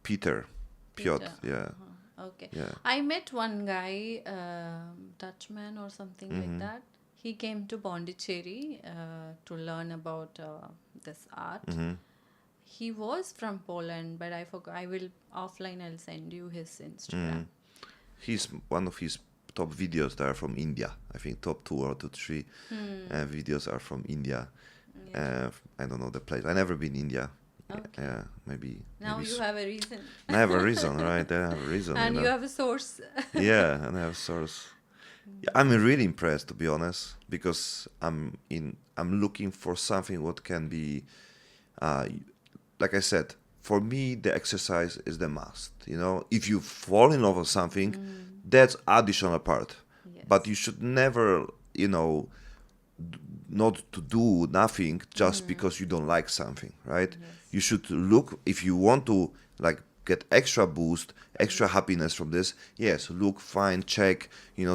Peter, Piotr, Peter. yeah. Okay. Yeah. I met one guy, Dutchman or something like that. He came to Pondicherry to learn about this art. He was from Poland, but I forgot. I will offline. I'll send you his Instagram. He's one of his top videos that are from India. I think top 2 or top 3 videos are from India. I don't know the place. I never been India. Okay. Yeah, maybe. Now maybe you have a reason. I have a reason, right? I have a reason. And you have a source. Yeah, and I have source. Yeah, I'm really impressed, to be honest, because I'm looking for something what can be, like I said, for me the exercise is the must. If you fall in love with something, that's additional part. Yes. But you should never, not to do nothing just because you don't like something, right? Yes. You should look if you want to like get extra boost, extra happiness from this. Yes, look, find, check,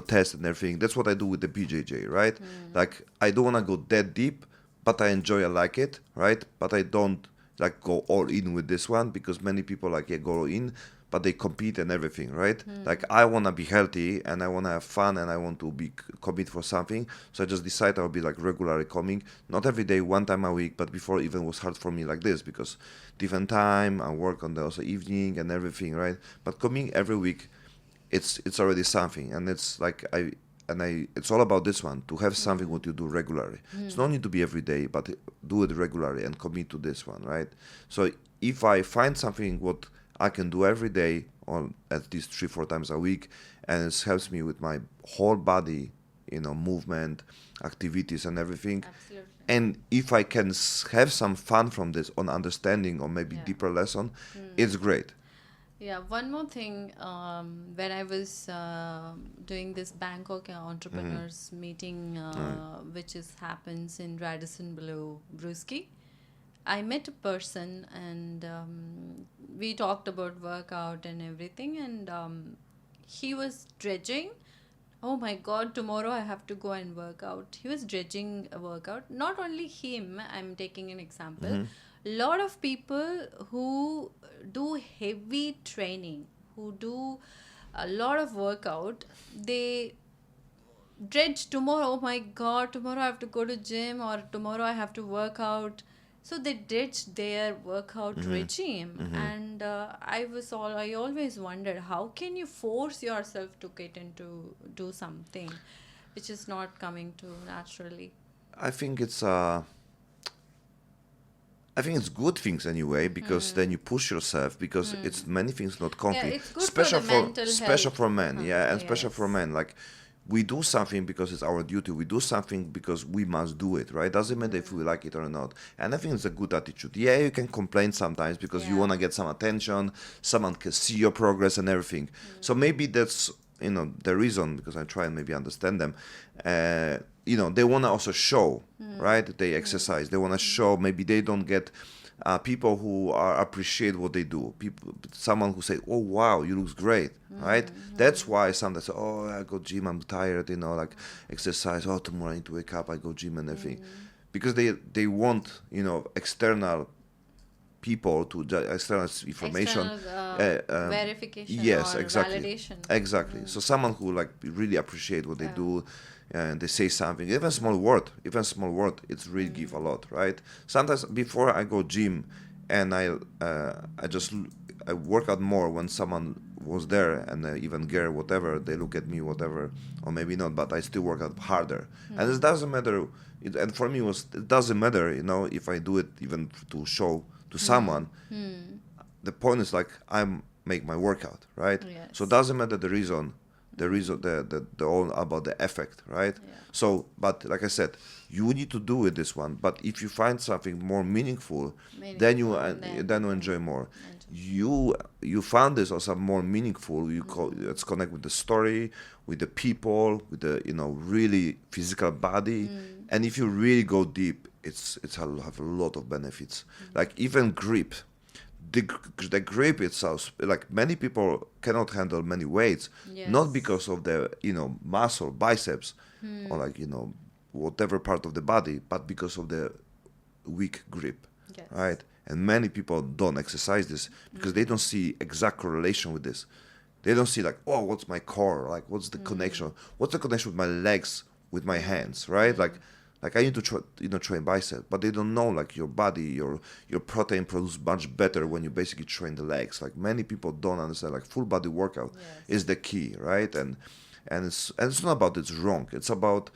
test and everything. That's what I do with the BJJ, right? Like I don't want to go that deep, but I enjoy, I like it, right? But I don't like go all in with this one because many people like go all in, but they compete and everything, right? Like I want to be healthy and I want to have fun and I want to be commit for something. So I just decided I'll be like regularly coming, not every day, one time a week, but before even was hard for me like this because different time I work on the also evening and everything, right? But coming every week, it's already something, and it's like it's all about this one to have something what you do regularly. It's no need to be every day, but do it regularly and commit to this one, right? So if I find something what I can do every day or at least 3-4 times a week, and it helps me with my whole body, movement, activities and everything. Absolutely. And if I can have some fun from this on understanding or maybe Yeah. deeper lesson, it's great. Yeah, one more thing. When I was doing this Bangkok entrepreneurs meeting, which happens in Radisson below Brewski, I met a person and we talked about workout and everything, and he was dredging. Oh my God, tomorrow I have to go and work out. He was dredging a workout. Not only him, I'm taking an example. Lot of people who do heavy training, who do a lot of workout, they dredge tomorrow. Oh my God, tomorrow I have to go to gym or tomorrow I have to work out. So they ditched their workout regime, and I always wondered how can you force yourself to get into do something which is not coming to naturally. I think it's good things anyway because then you push yourself because it's many things not Yeah, concrete, it's good for the mental special health. for men, yeah, and special Yes. for men. Like we do something because it's our duty. We do something because we must do it, right? Doesn't matter if we like it or not. And I think it's a good attitude. Yeah, you can complain sometimes because you Yeah. want to get some attention. Someone can see your progress and everything. So maybe that's the reason because I try and maybe understand them. They want to also show, right? They exercise. They want to show. Maybe they don't get people who appreciate what they do. Someone who say, "Oh wow, you look great," right? That's why sometimes, "Oh, I go gym. I'm tired," like exercise. Oh, tomorrow I need to wake up. I go gym and everything, because they want external people to external information. External verification Yes, or exactly. validation. Exactly. So someone who like really appreciate what they do, and they say something, even small word, it's really give a lot, right? Sometimes before I go gym, and I work out more when someone was there, and even girl, whatever, they look at me, whatever, or maybe not, but I still work out harder, and it doesn't matter. And for me, it doesn't matter, if I do it even to show to someone. The point is like I'm make my workout, right? Yes. So it doesn't matter the reason, the all about the effect, right? Yeah. So, but like I said, you need to do with this one. But if you find something more meaningful, then you then you enjoy more. You found this also more meaningful. Let's connect with the story, with the people, with the really physical body. And if you really go deep, it's have a lot of benefits. Like even grip. The grip itself, like many people cannot handle many weights, not Yes. because of the muscle, biceps, or like whatever part of the body, but because of the weak grip, Yes. right? And many people don't exercise this because they don't see exact correlation with this. They don't see like, oh, what's my core? Like, what's the connection? What's the connection with my legs, with my hands, right? Like I need to train bicep, but they don't know like your body, your protein produces much better when you basically train the legs. Like many people don't understand like full body workout is the key, right? And it's not about it's wrong. It's about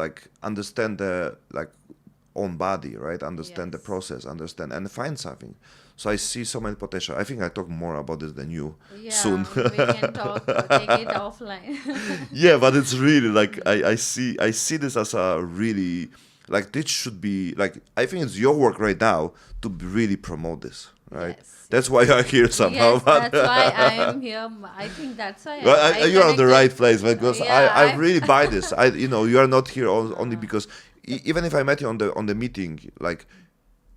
like understand the like own body, right? Understand the Yes. process, understand and find something. So I see so many potential. I think I talk more about this than you soon. Yeah, we can talk or take it offline. Yeah, but it's really like I see this as a really like this should be like I think it's your work right now to really promote this, right? Yes, That's why you're here somehow. Yes, But that's why I am here. I think that's why well, I you're on the connected. right place because Yeah, I really buy this. You are not here only because even if I met you on the meeting, like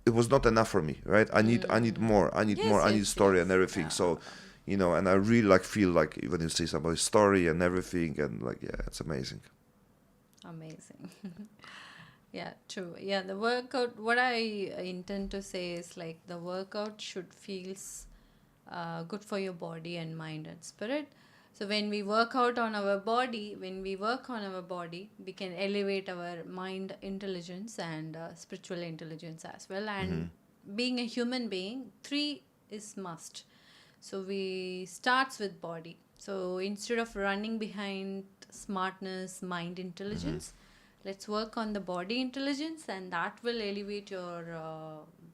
it was not enough for me, right? I need more. I need Yes, more. I need yes, story yes. and everything. So, and I really like feel like even you say about story and everything, and like it's amazing. Amazing. Yeah, true. Yeah, the workout, what I intend to say is like the workout should feels good for your body and mind and spirit. So when we work out on our body, when we work on our body, we can elevate our mind intelligence and spiritual intelligence as well. And being a human being, three is must. So we starts with body. So instead of running behind smartness, mind intelligence, let's work on the body intelligence, and that will elevate your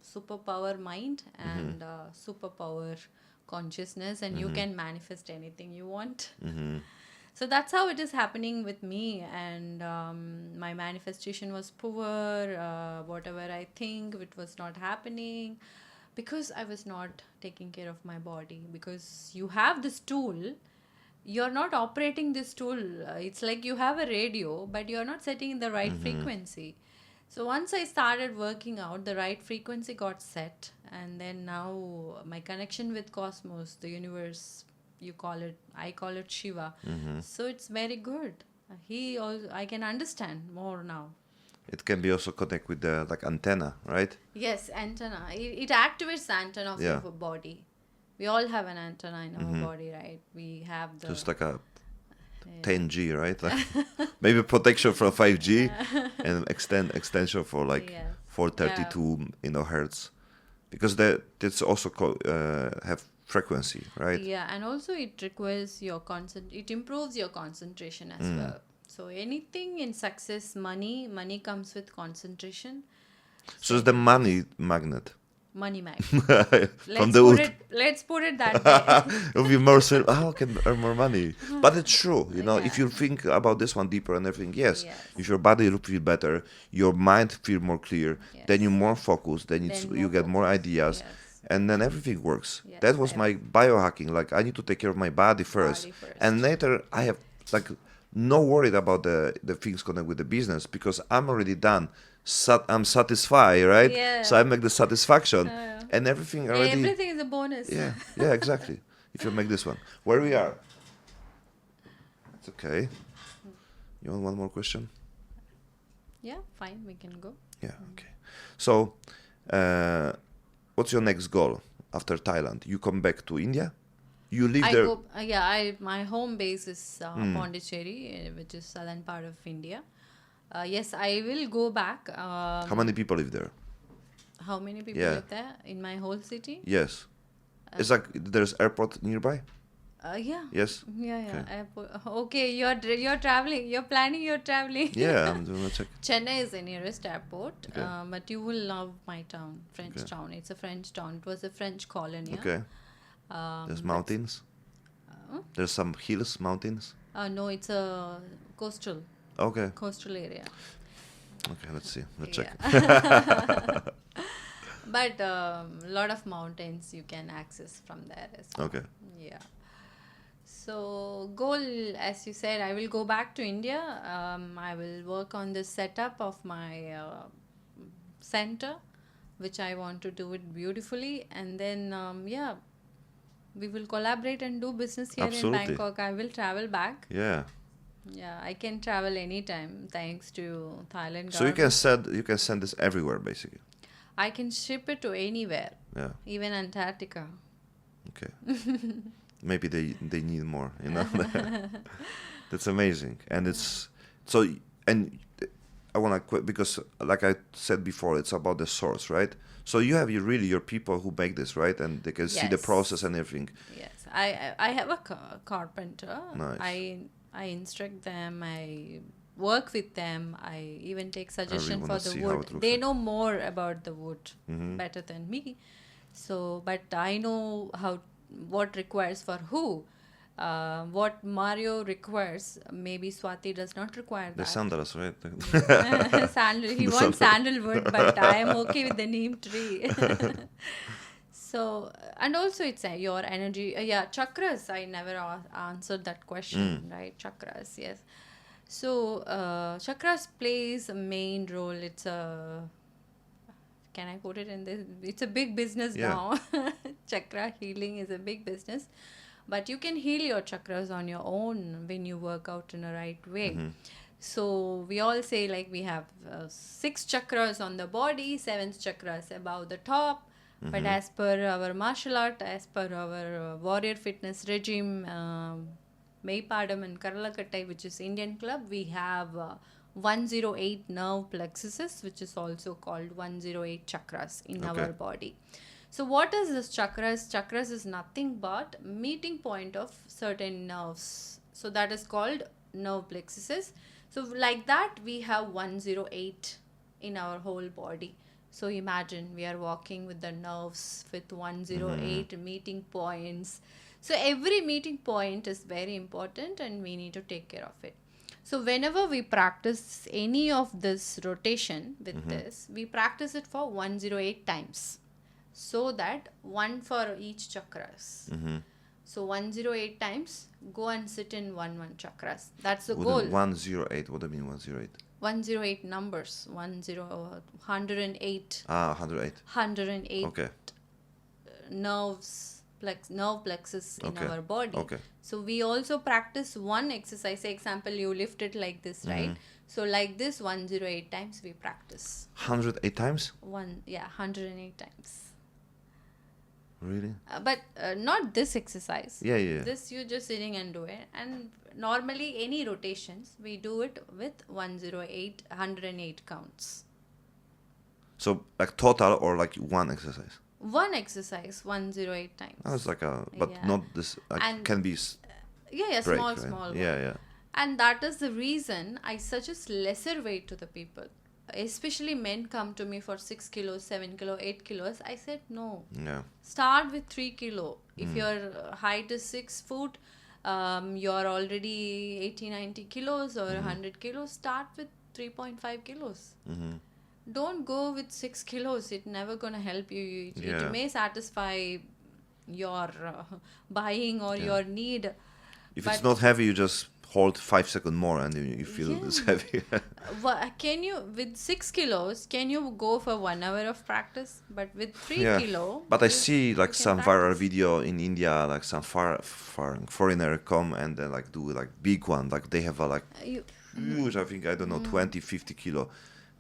superpower mind and superpower consciousness, and you can manifest anything you want. So that's how it is happening with me, and my manifestation was poor. Whatever I think, it was not happening because I was not taking care of my body. Because you have this tool, you're not operating this tool. It's like you have a radio, but you're not setting in the right frequency. So once I started working out, the right frequency got set, and then now my connection with cosmos, the universe, you call it, I call it Shiva. So it's very good. I can understand more now. It can be also connect with the like antenna, right? Yes, antenna. It activates the antenna of Yeah. your body. We all have an antenna in our body, right? We have the Just like a 10G, right? Like maybe protection from 5G and extension for like Yes. 432 hertz, because that's also have frequency, right? Yeah, and also it requires your it improves your concentration as well. So anything in success, money comes with concentration. So it's the money magnet Money magnet. from the wood. Let's put it that way. It will be more how can earn more money? But it's true, if Yeah. you think about this one deeper and everything, yes. Yes. If your body will feel better, your mind feel more clear, then you're more focused, then Then you more get more focus. ideas, Yes. and then everything works. Yes, That was my biohacking. Like I need to take care of my body first, Body first. and later I have like no worried about the things connected with the business because I'm already done. I'm satisfied, right? Yeah. So I make the satisfaction, and everything already. Everything is a bonus. Yeah, exactly. If you make this one. Where we are. It's okay. You want one more question? Yeah, fine, we can go. Yeah, okay. So, what's your next goal after Thailand? You come back to India? You live I there? go. My home base is Pondicherry, which is southern part of India. Yes, I will go back. How many people live there? How many people Yeah. live there in my whole city? Yes. It's like there's airport nearby? Yeah. Yes? Yeah. Okay. Airport. Okay, you're traveling. You're planning your traveling. Yeah, I'm doing a check. Chennai is the nearest airport, Okay. but you will love my town, French town. It's a French town. It was a French colony. Okay. There's That's, mountains. There's some hills, mountains. no, it's a coastal Okay. area. Okay. Let's see. Let's check. Yeah. But a lot of mountains you can access from there as well. Okay. Yeah. So goal, as you said, I will go back to India. I will work on the setup of my center, which I want to do it beautifully, and then yeah, we will collaborate and do business here in Absolutely. Bangkok. I will travel back. Yeah. Yeah, I can travel anytime thanks to Thailand So you government. can send this everywhere basically. I can ship it to anywhere, Yeah. even Antarctica. Okay. Maybe they need more, you know. That's amazing, and it's so. And I want to quit because, like I said before, it's about the source, right? So you have your people who make this, right? And they can see the Yes. process and everything. Yes, I have a carpenter. Nice. I instruct them. I work with them. I even take suggestion wanna for the see how wood. it looks They like. know more about the wood Mhm. better than me. So, but I know what requires for who. What Mario requires, maybe Swati does not require The that. sandals, right? He The wants sandal. sandalwood, but I am okay with the neem tree. So, and also it's your energy. Yeah, chakras. I never answered that question, right? Chakras, yes. So, chakras plays a main role. It's a, can I put it in this? It's a big business Yeah. now. Chakra healing is a big business. But you can heal your chakras on your own when you work out in a right way. So we all say like we have 6 chakras on the body, 7 chakras above the top. But as per our martial art, as per our warrior fitness regime, Maypadam and Karlakattai, which is Indian club, we have 108 nerve plexuses, which is also called 108 chakras in Okay. our body. So what is this chakras? Chakras is nothing but meeting point of certain nerves. So that is called nerve plexuses. So like that we have 108 in our whole body. So imagine we are walking with the nerves with 108 meeting points. So every meeting point is very important and we need to take care of it. So whenever we practice any of this rotation with this, we practice it for 108 times. So that one for each chakras. So 108 times, go and sit in 1 chakras. That's the goal. 108. What do you mean 108? 108 numbers. 108. 108. 108 Okay. nerve plexus in Okay. our body. Okay. So we also practice one exercise. Say example, you lift it like this, right? So like this 108 times we practice. 108 times? 108 times. Really? But not this exercise. Yeah, yeah. This you just sitting and do it. And normally any rotations we do it with 108 counts. So like total or like one exercise? One exercise 108 times. Oh, it's like but Yeah. not this. Like, And- can be Yeah, break, small, right? small. Yeah, one. yeah. And that is the reason I suggest lesser weight to the people. Especially men come to me for 6 kilos, 7 kilos, 8 kilos. I said no. Yeah. Start with 3 kilo. If your height is 6 foot, you're already 80, 90 kilos or 100 kilos, start with 3.5 kilos. Don't go with 6 kilos. It's never going to help you. Yeah. It may satisfy your buying or your need. If but it's not heavy, you just hold 5 seconds more and you feel it's heavy. Can you, with 6 kilos, can you go for 1 hour of practice? But with 3 Yeah. kilo. But I you- see like you can some viral practice. video in India, like some foreigner come and then like do like big one. Like they have a like You, huge, I think, I don't know, 20, 50 kilo.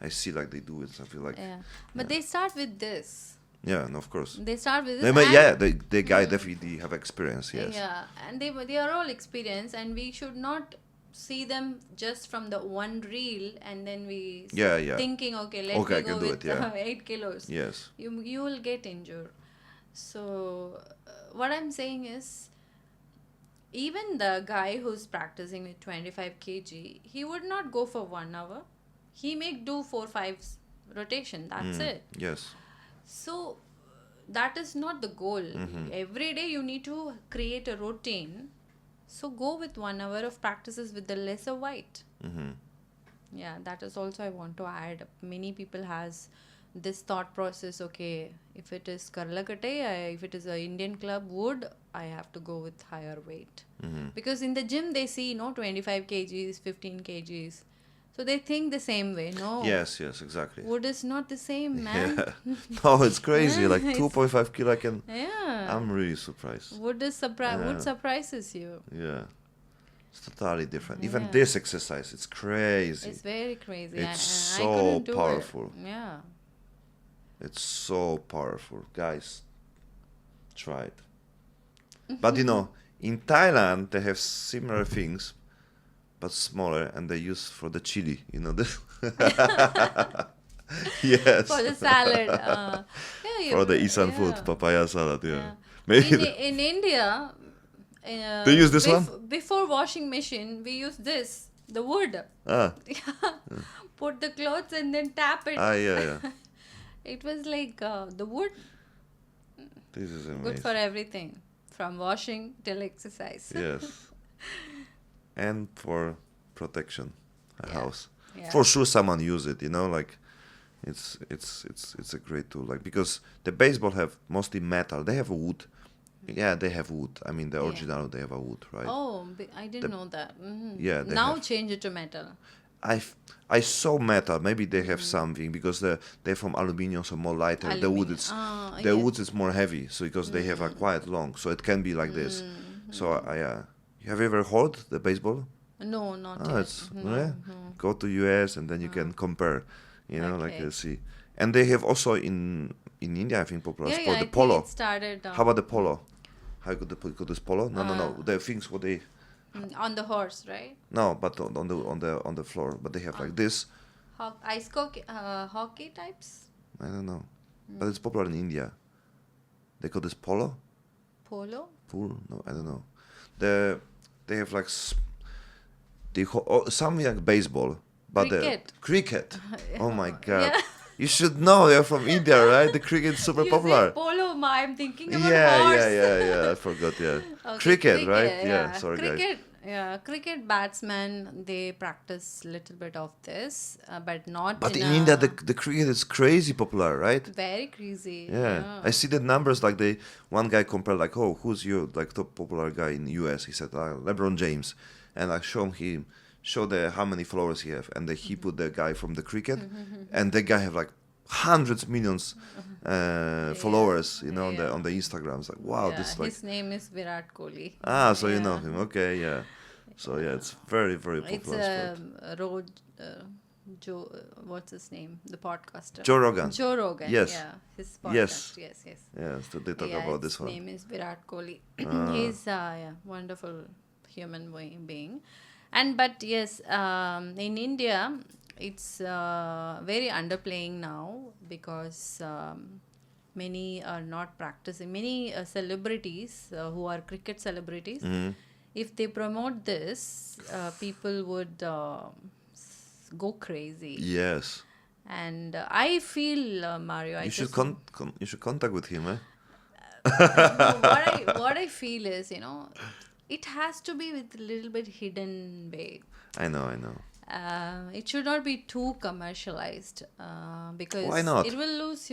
I see like they do it. So I feel like, yeah. But they start with this. yeah, no, of course. They start with this. They may, and- yeah, the guy definitely have experience, yes. Yeah, and they are all experienced, and we should not see them just from the one reel, and then we Yeah, yeah. thinking, okay, let Okay, I me can go do with it, yeah. 8 kilos. Yes. You will get injured. So what I'm saying is, even the guy who's practicing with 25 kg, he would not go for 1 hour. He may do 4-5 rotation. That's it. Yes. So that is not the goal. Every day you need to create a routine. So go with 1 hour of practices with the lesser weight. Yeah, that is also I want to add. Many people has this thought process. Okay, if it is Karlakattai, if it is a Indian club wood, I have to go with higher weight. Because in the gym they see 25 kgs, 15 kgs. So they think the same way. No, Yes, exactly. wood is not the same, man. Yeah. No, it's crazy. Like It's- 2.5 kilo, I can. Yeah. I'm really surprised. Wood surprises you. Yeah. It's totally different. Even Yeah. this exercise, it's crazy. It's very crazy. It's I so couldn't do it. powerful. Yeah. It's so powerful. Guys, try it. But in Thailand, they have similar things, but smaller, and they use for the chili. This. Yes. For the salad. For the Isan food, yeah. papaya salad. Yeah. Yeah. Maybe. In India, They use this one? Before washing machine, we use this, the wood. Ah. Put the clothes and then tap it. Yeah. It was like the wood, This is amazing. good for everything, from washing till exercise. Yes. And for protection, a Yeah. house. Yeah. For sure, someone use it. Like it's a great tool. Like because the baseball have mostly metal. They have a wood. Yeah, they have wood. I mean, the Yeah. original they have a wood, right? Oh, I didn't know that. Yeah, they Now have. change it to metal. I saw metal. Maybe they have something because they're from aluminium, so more lighter. The wood is yeah. wood is more heavy, so because they have a quite long, so it can be like this. So have you ever heard the baseball? No, not Oh, yet. it's No, yeah. no. Go to US and then you can compare. Like Okay. see. And they have also in India, I think, popular Yeah, sport I the think polo. it started How about the polo? How could they call this polo? No. The things what they on the horse, right? no, but on the floor. But they have like this. Hockey types? I don't know, but it's popular in India. They call this polo. Polo? Pool? No, I don't know. They have like something like baseball, but Cricket. Cricket. Oh my god! Yeah. You should know. They're from India, right? The cricket is super You popular. say polo, I'm thinking about Yeah, horse. yeah. I forgot. Yeah. Okay, Cricket, right? Yeah. Sorry, cricket, guys. Yeah, cricket batsmen, they practice little bit of this, but not But in in India, the cricket is crazy popular, right? very crazy. Yeah. I see the numbers. Like one guy compared like, oh, who's your like top popular guy in US? He said LeBron James, and I show how many followers he have, and he put the guy from the cricket, and the guy have like hundreds millions followers, on the Instagram. It's like wow, Yeah, this is like his name is Virat Kohli. so you know Yeah. him, okay, yeah. So yeah, it's very very It's popular sport. road. Joe, what's his name? The podcaster. Joe Rogan. Joe Rogan. Yes. Yeah, his podcast. Yes. Yes. Yeah, so they talk Yeah, about his this one. name is Virat Kohli. He's wonderful human being. But yes, in India, it's very underplaying now because many are not practicing. Many celebrities who are cricket celebrities, if they promote this, people would go crazy. Yes, And I feel, Mario, you should you should contact with him, eh? what I feel is, it has to be with a little bit hidden way. I know. It should not be too commercialized because Why not? it will lose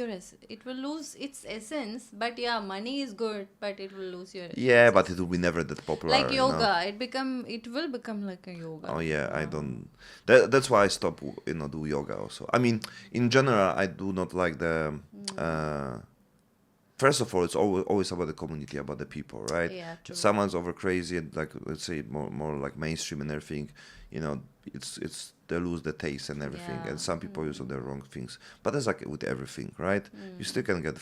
its essence. But yeah, money is good, but it will lose your Yeah, but it will be never that popular. like you know? yoga. It will become like a yoga. Oh yeah, I don't. That's why I stopped, do yoga also. I mean, in general, I do not like the. First of all, it's always about the community, about the people, right? Yeah, true. If someone's over crazy, and like let's say more like mainstream and everything, it's they lose the taste and everything, Yeah. and some people use the wrong things. But that's like with everything, right? You still can get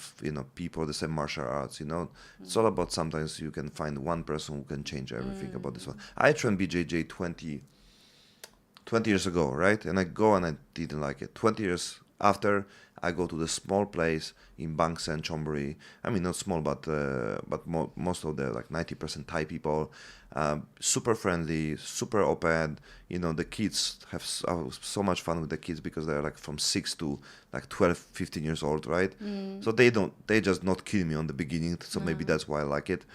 people the same martial arts. It's all about sometimes you can find one person who can change everything about this one. I trained BJJ 20 years ago, right? And I go and I didn't like it. 20 years after, I go to the small place in Bangsa and Chonburi. I mean, not small, but most of the like 90% Thai people, super friendly, super open. You know, the kids have so much fun with the kids because they're like from 6 to like 12, 15 years old, right? So they just not kill me on the beginning. So maybe that's why I like it.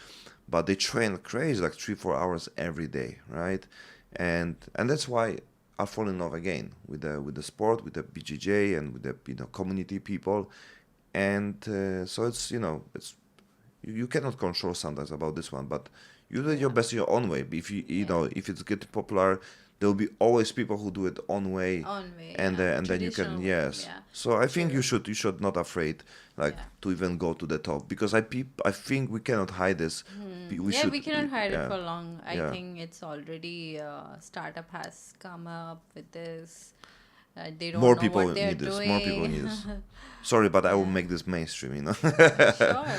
But they train crazy, like 3-4 hours every day, right? And that's why I fall in love again with the sport, with the BJJ, and with the community people. And so it's it's you cannot control sometimes about this one, but you do your best in your own way. If you know if it's getting popular, there will be always people who do it own way, On way, and yeah. and then you can Traditional way, yes. yeah. So I think True. you should not afraid like Yeah. to even go to the top because I think we cannot hide this. We Yeah, should we cannot hide it yeah for long. I yeah. think it's already startup has come up with this. They don't More know people what they're need this. More people doing. need this. Sorry, but I will Yeah, make this mainstream, sure.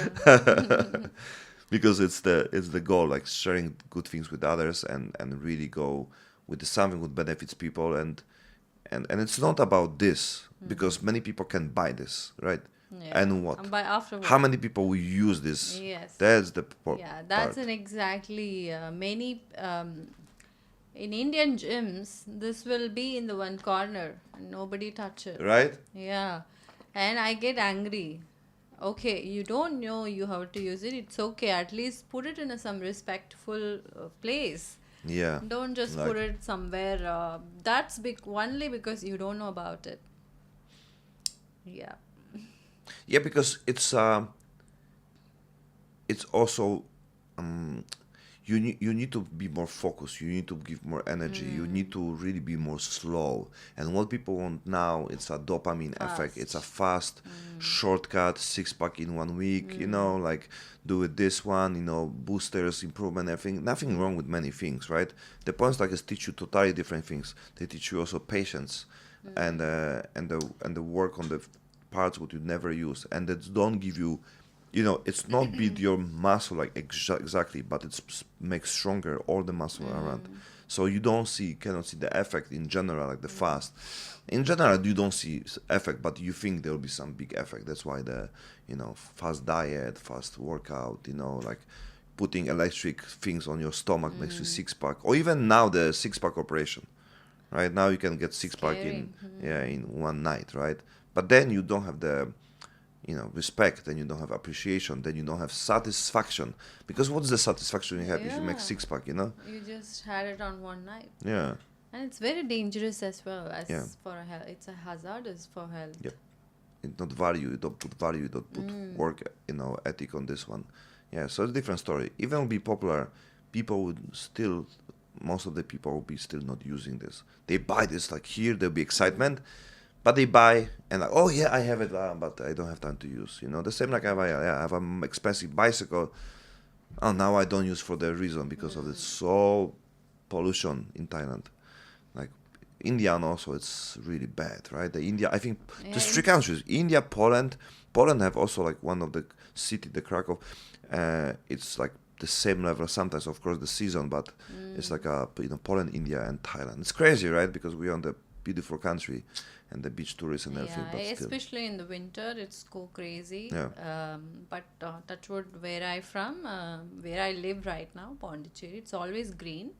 because it's the goal, like sharing good things with others and really go with something that benefits people and it's not about this because many people can buy this, right? Yeah. And what? And by How afterward. many people will use this? Yes. That's the Yeah, that's part, an exactly many in Indian gyms. This will be in the one corner, and nobody touch it. right? Yeah, and I get angry. Okay, you don't know you how to use it. It's okay. At least put it in some respectful place. Yeah, Don't just like put it somewhere. That's big only because you don't know about it. Yeah. yeah, because it's also you need to be more focused. You need to give more energy. You need to really be more slow. And what people want now, it's a dopamine effect. It's a Fast. fast shortcut, 6-pack in 1 week. Like do it this one. Boosters, improvement, everything. Nothing wrong with many things, right? The points like is teach you totally different things. They teach you also patience, and the work on the parts what you never use, and that don't give you it's not build your muscle like exactly, but it's makes stronger all the muscle around. So you cannot see the effect in general, like the fast. In general, you don't see effect, but you think there will be some big effect. That's why the fast diet, fast workout, like putting electric things on your stomach makes you 6-pack, or even now the 6-pack operation. Right now you can get 6-pack Scary. in one night, right? But then you don't have the respect, then you don't have appreciation, then you don't have satisfaction. Because what's the satisfaction you have if you make Yeah. 6-pack, You just had it on one night. Yeah, And it's very dangerous as well as yeah, for health. It's a hazardous for health. yeah. It's not value, you don't put value, you don't put work, ethic on this one. Yeah, so it's a different story. Even will be popular, people would still, most of the people will be still not using this. They buy this, like here, there'll be excitement, but they buy and like, oh yeah, I have it, but I don't have time to use. The same like I have an expensive bicycle. Oh, now I don't use for the reason because of the so pollution in Thailand. Like India and also it's really bad, right? The India, I think Yeah, there's three countries: India, Poland. Poland have also like one of the city, the Krakow. It's like the same level. Sometimes, of course, the season, but it's like Poland, India, and Thailand. It's crazy, right? Because we're on the beautiful country and the beach tourists and everything, yeah, but still, especially in the winter, it's go crazy. yeah. But touch wood, where I live right now, Pondicherry, it's always green.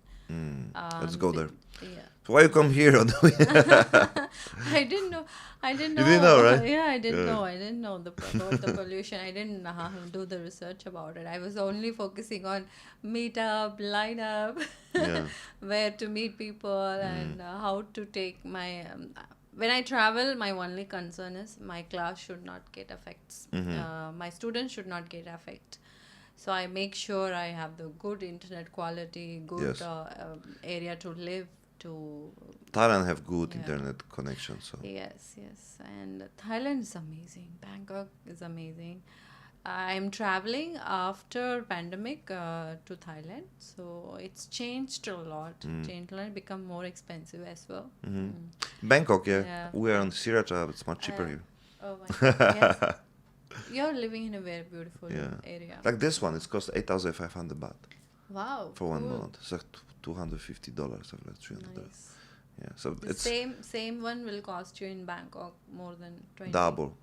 Let's go With, there. yeah. So why you come here? I didn't know. I didn't know. You didn't know, right? Yeah, I didn't Yeah. know. I didn't know about the pollution. I didn't do the research about it. I was only focusing on meetup, lineup, Yeah. where to meet people, and how to take my. When I travel, my only concern is my class should not get effects. My students should not get affect. So I make sure I have the good internet quality, good Yes. area to live. To Thailand have good Yeah. internet connection, so Yes, yes. And Thailand is amazing. Bangkok is amazing. I'm traveling after pandemic to Thailand, so it's changed a lot. Changed a lot. Become more expensive as well. Bangkok, yeah. Yeah. We are on Sriracha, it's much cheaper here. Oh my God. Yes. You're living in a very beautiful Yeah. area. Like this one, it's cost 8,500 baht Wow. for 1 cool. month. It's like $250, or like $300. Nice. Yeah, so The it's same one will cost you in Bangkok more than 20. double.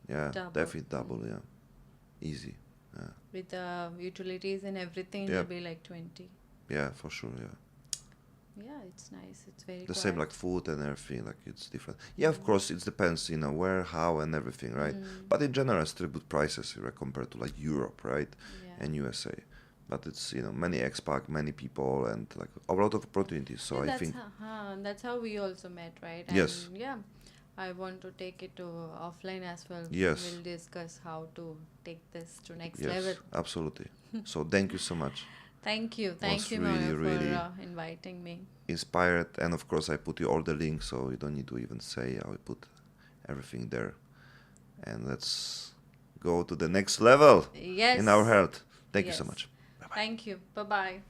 Yeah, Double. definitely double. Yeah, easy. Yeah, With the utilities and everything, yeah, it'll be like 20. yeah, for sure. Yeah. Yeah, it's nice. It's very The same quiet. like food and everything, like it's different. Yeah, of course it depends, where, how, and everything, right? But in general it's still good prices, compared to like Europe, right? Yeah. And USA. But it's, many expat, many people, and like a lot of opportunities. So Yeah, I think that's how we also met, right? yes, And yeah, I want to take it to offline as well. yes, We'll discuss how to take this to next level. yes, absolutely. So thank you so much. Thank you. Was Thank you, really, Manu, for really inviting me. inspired, and of course I put you all the links, so you don't need to even say. I will put everything there, and let's go to the next level in our Yes. health. Thank you so Yes. much. Bye bye. Thank you. Bye bye.